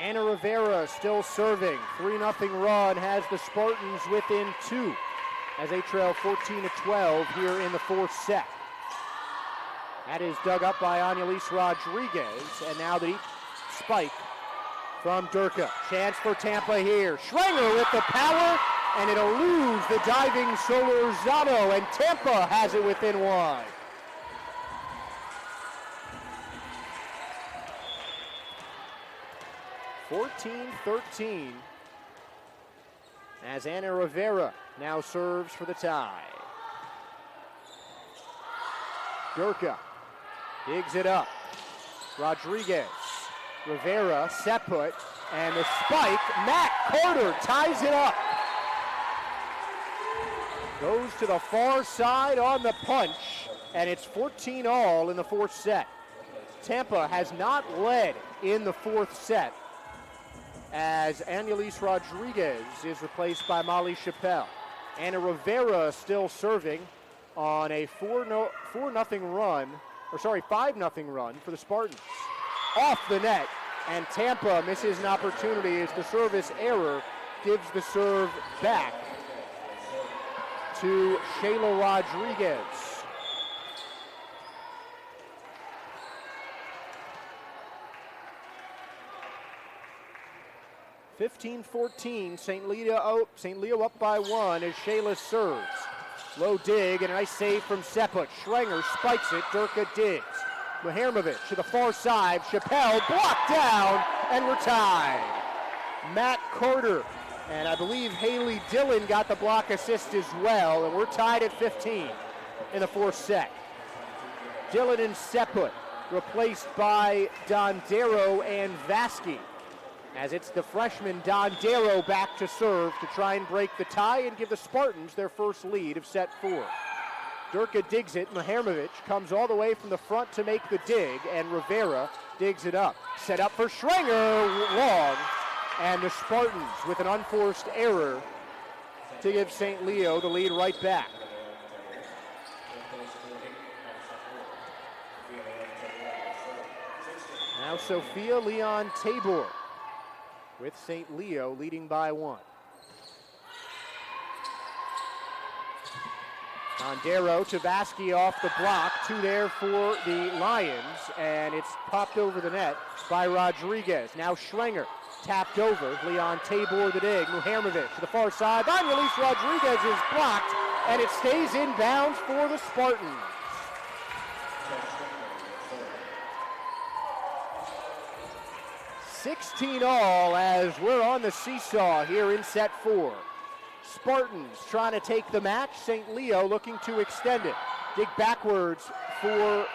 S2: Anna Rivera still serving. 3-0 run has the Spartans within 2 as they trail 14-12 here in the fourth set. That is dug up by Annalise Rodriguez, and now the spike from Durka. Chance for Tampa here. Schrenger with the power, and it eludes the diving Solorzano, and Tampa has it within 1. (14-13) as Anna Rivera now serves for the tie. Durka digs it up. Rodriguez, Rivera, set put, and the spike. Matt Carter ties it up. Goes to the far side on the punch, and it's 14-all in the fourth set. Tampa has not led in the fourth set as Annalise Rodriguez is replaced by Molly Chappelle. Anna Rivera still serving on a 5-0 run for the Spartans. Off the net, and Tampa misses an opportunity as the service error gives the serve back to Shayla Rodriguez. (15-14), St. Leo up by 1 as Shayla serves. Low dig and a nice save from Seput. Schrenger spikes it, Durka digs. Muharmovic to the far side, Chappelle blocked down, and we're tied. Matt Carter and I believe Haley Dillon got the block assist as well, and we're tied at 15 in the fourth set. Dillon and Seput replaced by Dondero and Vasky, as it's the freshman Dondero back to serve to try and break the tie and give the Spartans their first lead of set 4. Durka digs it. Muharmovic comes all the way from the front to make the dig, and Rivera digs it up. Set up for Schrenger, long, and the Spartans with an unforced error to give St. Leo the lead right back. Now Sophia Leon Tabor with St. Leo leading by 1. Dondero to Vasky off the block, 2 there for the Lions, and it's popped over the net by Rodriguez. Now Schrenger tapped over, Leon Tabor the dig, Muharmovic to the far side. Annalise Rodriguez is blocked, and it stays in bounds for the Spartans. (16-all) as we're on the seesaw here in set 4. Spartans trying to take the match. St. Leo looking to extend it. Dig backwards for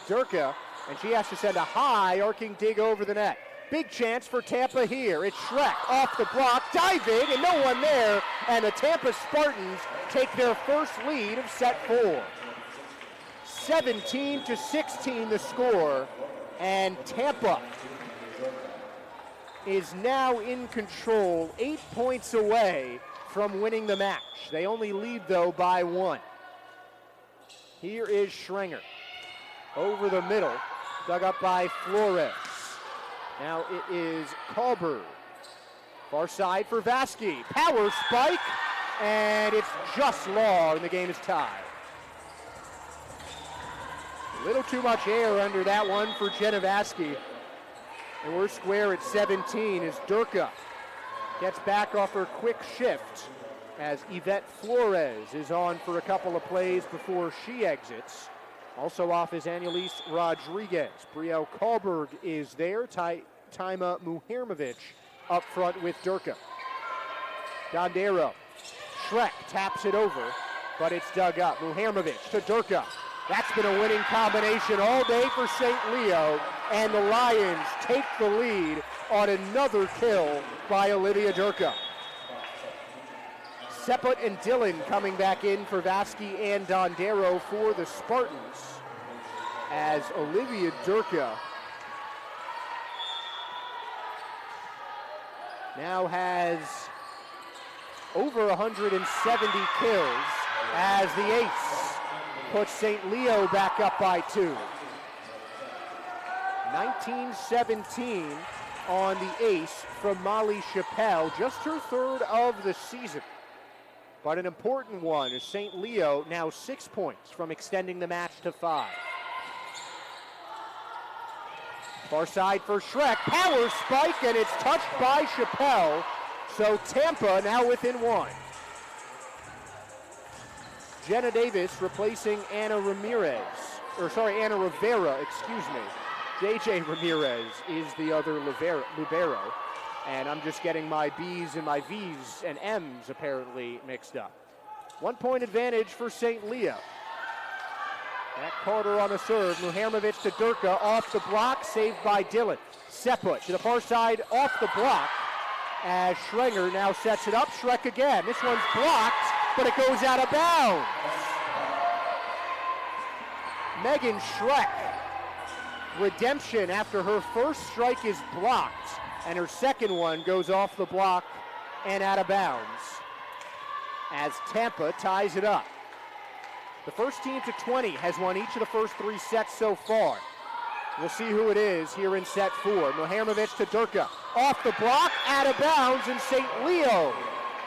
S2: Durka, and she has to send a high arcing dig over the net. Big chance for Tampa here. It's Schreck off the block, diving, and no one there, and the Tampa Spartans take their first lead of set 4. 17-16 the score, and Tampa is now in control, 8 points away from winning the match. They only lead, though, by 1. Here is Schrenger. Over the middle, dug up by Flores. Now it is Kahlberg. Far side for Vasky. Power spike, and it's just long. The game is tied. A little too much air under that one for Jenna Vasky. And we're square at 17 as Durka gets back off her quick shift as Yvette Flores is on for a couple of plays before she exits. Also off is Annalise Rodriguez. Brielle Kahlberg is there. Taima Muharmovic up front with Durka. Dondero. Schreck taps it over, but it's dug up. Muharmovic to Durka. That's been a winning combination all day for St. Leo, and the Lions take the lead on another kill by Olivia Durka. Seput and Dillon coming back in for Vasky and Dondero for the Spartans, as Olivia Durka now has over 170 kills as the ace puts St. Leo back up by 2. 19-17 on the ace from Molly Chappelle, just her third of the season. But an important one is St. Leo now 6 points from extending the match to 5. Far side for Schreck, power spike, and it's touched by Chappelle. So Tampa now within 1. Jenna Davis replacing Anna Rivera, excuse me. JJ Ramirez is the other libero. And I'm just getting my B's and my V's and M's apparently mixed up. 1 point advantage for St. Leo. Matt Carter on the serve. Muhamovic to Durka, off the block, saved by Dillon. Seput to the far side, off the block, as Schrenger now sets it up. Schreck again. This one's blocked, but it goes out of bounds. Megan Schreck, redemption after her first strike is blocked, and her second one goes off the block and out of bounds as Tampa ties it up. The first team to 20 has won each of the first 3 sets so far. We'll see who it is here in set 4. Muhamovic to Durka, off the block, out of bounds, and St. Leo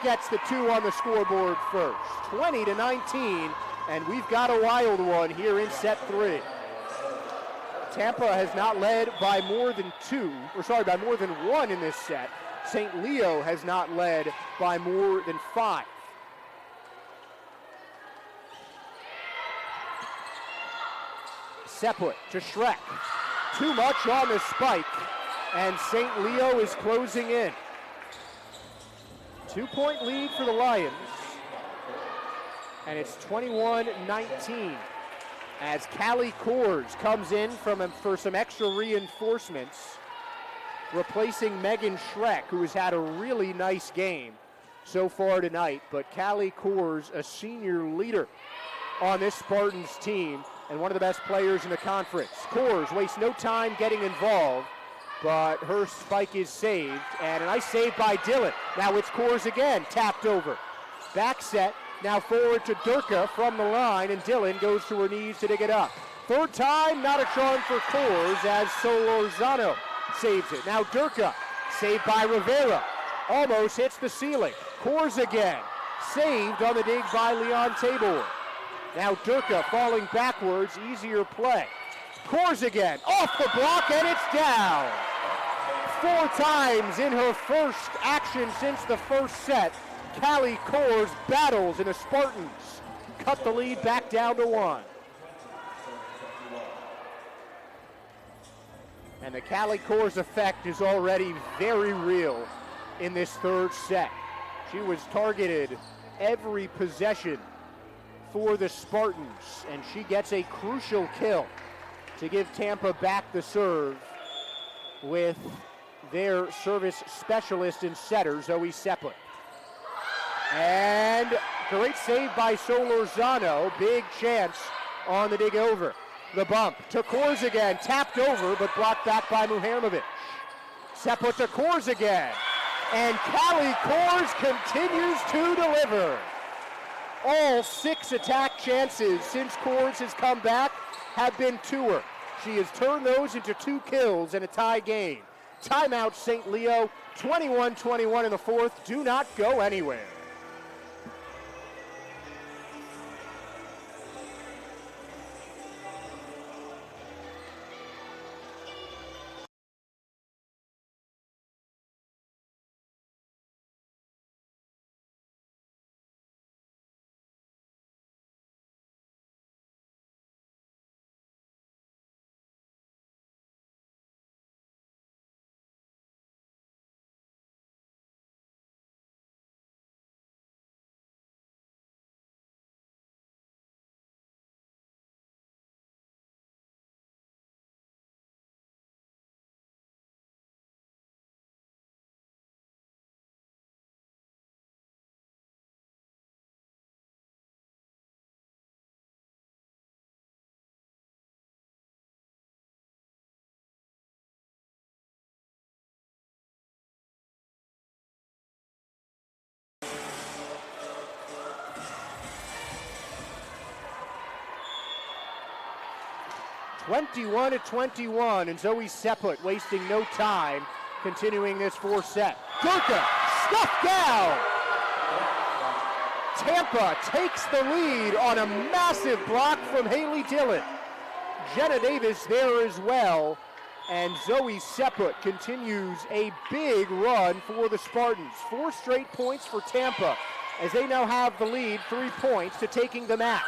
S2: gets the 2 on the scoreboard first. 20-19, and we've got a wild one here in set 3. Tampa has not led by more than 1 in this set. St. Leo has not led by more than 5. Seput to Schreck. Too much on the spike, and St. Leo is closing in. 2-point lead for the Lions, and it's 21-19 as Callie Kors comes in for some extra reinforcements, replacing Megan Schreck, who has had a really nice game so far tonight. But Callie Kors, a senior leader on this Spartans team, and one of the best players in the conference. Kors wastes no time getting involved, but her spike is saved, and a nice save by Dillon. Now it's Kors again, tapped over. Back set, now forward to Durka from the line, and Dillon goes to her knees to dig it up. Third time, not a charm for Kors as Solorzano saves it. Now Durka, saved by Rivera, almost hits the ceiling. Kors again, saved on the dig by Leon Tabor. Now Durka falling backwards, easier play. Kors again, off the block, and it's down. 4 times in her first action since the first set. Callie Kors battles, and the Spartans cut the lead back down to 1. And the Callie Kors effect is already very real in this third set. She was targeted every possession for the Spartans, and she gets a crucial kill to give Tampa back the serve with their service specialist and setter, Zoe Seput. And great save by Solorzano. Big chance on the dig over. The bump to Kors again, tapped over, but blocked back by Muhamovic. Seput to Kors again, and Callie Kors continues to deliver. All 6 attack chances since Kors has come back have been to her. She has turned those into 2 kills and a tie game. Timeout St. Leo, 21-21 in the fourth. Do not go anywhere. (21-21), and Zoe Seput wasting no time continuing this fourth set. Durka stuffed down. Tampa takes the lead on a massive block from Haley Dillon. Jenna Davis there as well. And Zoe Seput continues a big run for the Spartans. 4 straight points for Tampa as they now have the lead, 3 points to taking the match.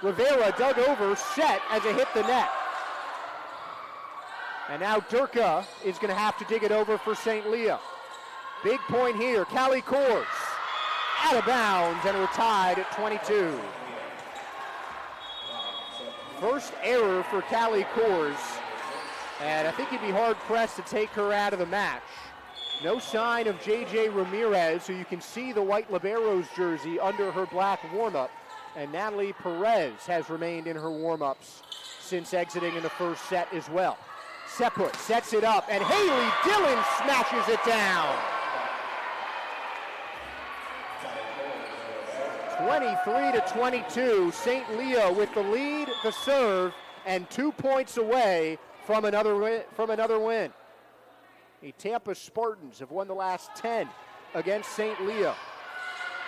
S2: Rivera dug over, set as it hit the net. And now Durka is going to have to dig it over for St. Leo. Big point here, Callie Kors out of bounds, and we're tied at 22. First error for Callie Kors, and I think you'd be hard-pressed to take her out of the match. No sign of J.J. Ramirez, who you can see the white Liberos jersey under her black warm-up, and Natalie Perez has remained in her warm-ups since exiting in the first set as well. Seput sets it up, and Haley Dillon smashes it down. 23-22, St. Leo with the lead, the serve, and 2 points away from another win. The Tampa Spartans have won the last 10 against St. Leo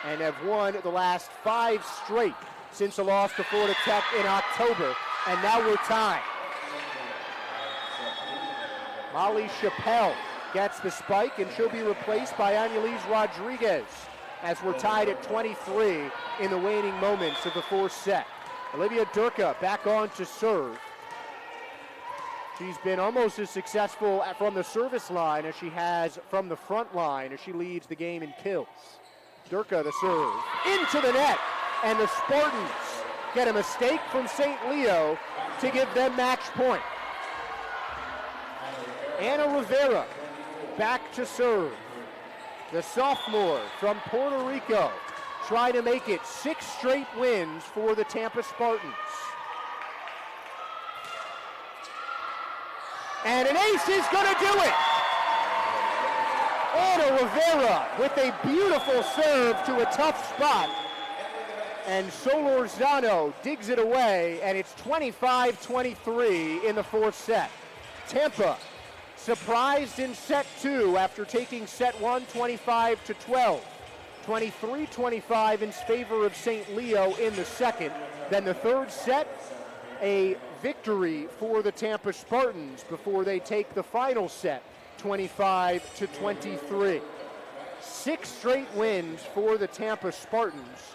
S2: and have won the last 5 straight since a loss to Florida Tech in October, and now we're tied. Molly Chappelle gets the spike, and she'll be replaced by Annalise Rodriguez as we're tied at 23 in the waning moments of the fourth set. Olivia Durka back on to serve. She's been almost as successful from the service line as she has from the front line as she leads the game in kills. Durka the serve into the net, and the Spartans get a mistake from St. Leo to give them match point. Anna Rivera back to serve. The sophomore from Puerto Rico trying to make it 6 straight wins for the Tampa Spartans. And an ace is going to do it. Anna Rivera with a beautiful serve to a tough spot. And Solorzano digs it away, and it's 25-23 in the fourth set. Tampa surprised in set 2 after taking set 1 25-12. 23-25 in favor of St. Leo in the second. Then the third set, a victory for the Tampa Spartans before they take the final set, 25-23. 6 straight wins for the Tampa Spartans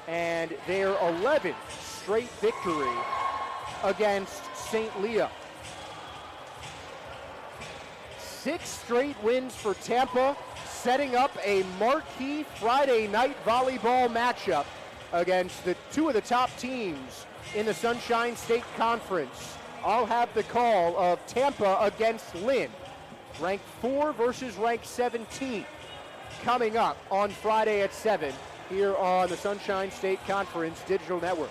S2: and their 11th straight victory against St. Leo. 6 straight wins for Tampa, setting up a marquee Friday night volleyball matchup against the 2 of the top teams in the Sunshine State Conference. I'll have the call of Tampa against Lynn, ranked 4 versus ranked 17, coming up on Friday at 7 here on the Sunshine State Conference Digital Network.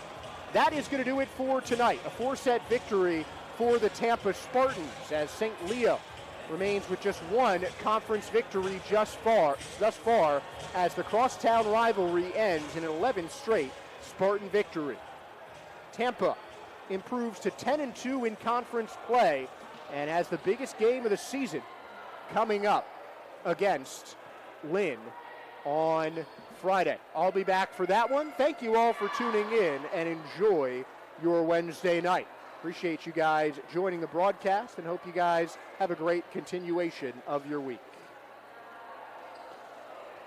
S2: That is going to do it for tonight. A 4-set victory for the Tampa Spartans as St. Leo remains with just 1 conference victory thus far as the crosstown rivalry ends in an 11th straight Spartan victory. Tampa improves to 10-2 in conference play and has the biggest game of the season coming up against Lynn on Friday. I'll be back for that one. Thank you all for tuning in and enjoy your Wednesday night. Appreciate you guys joining the broadcast and hope you guys have a great continuation of your week.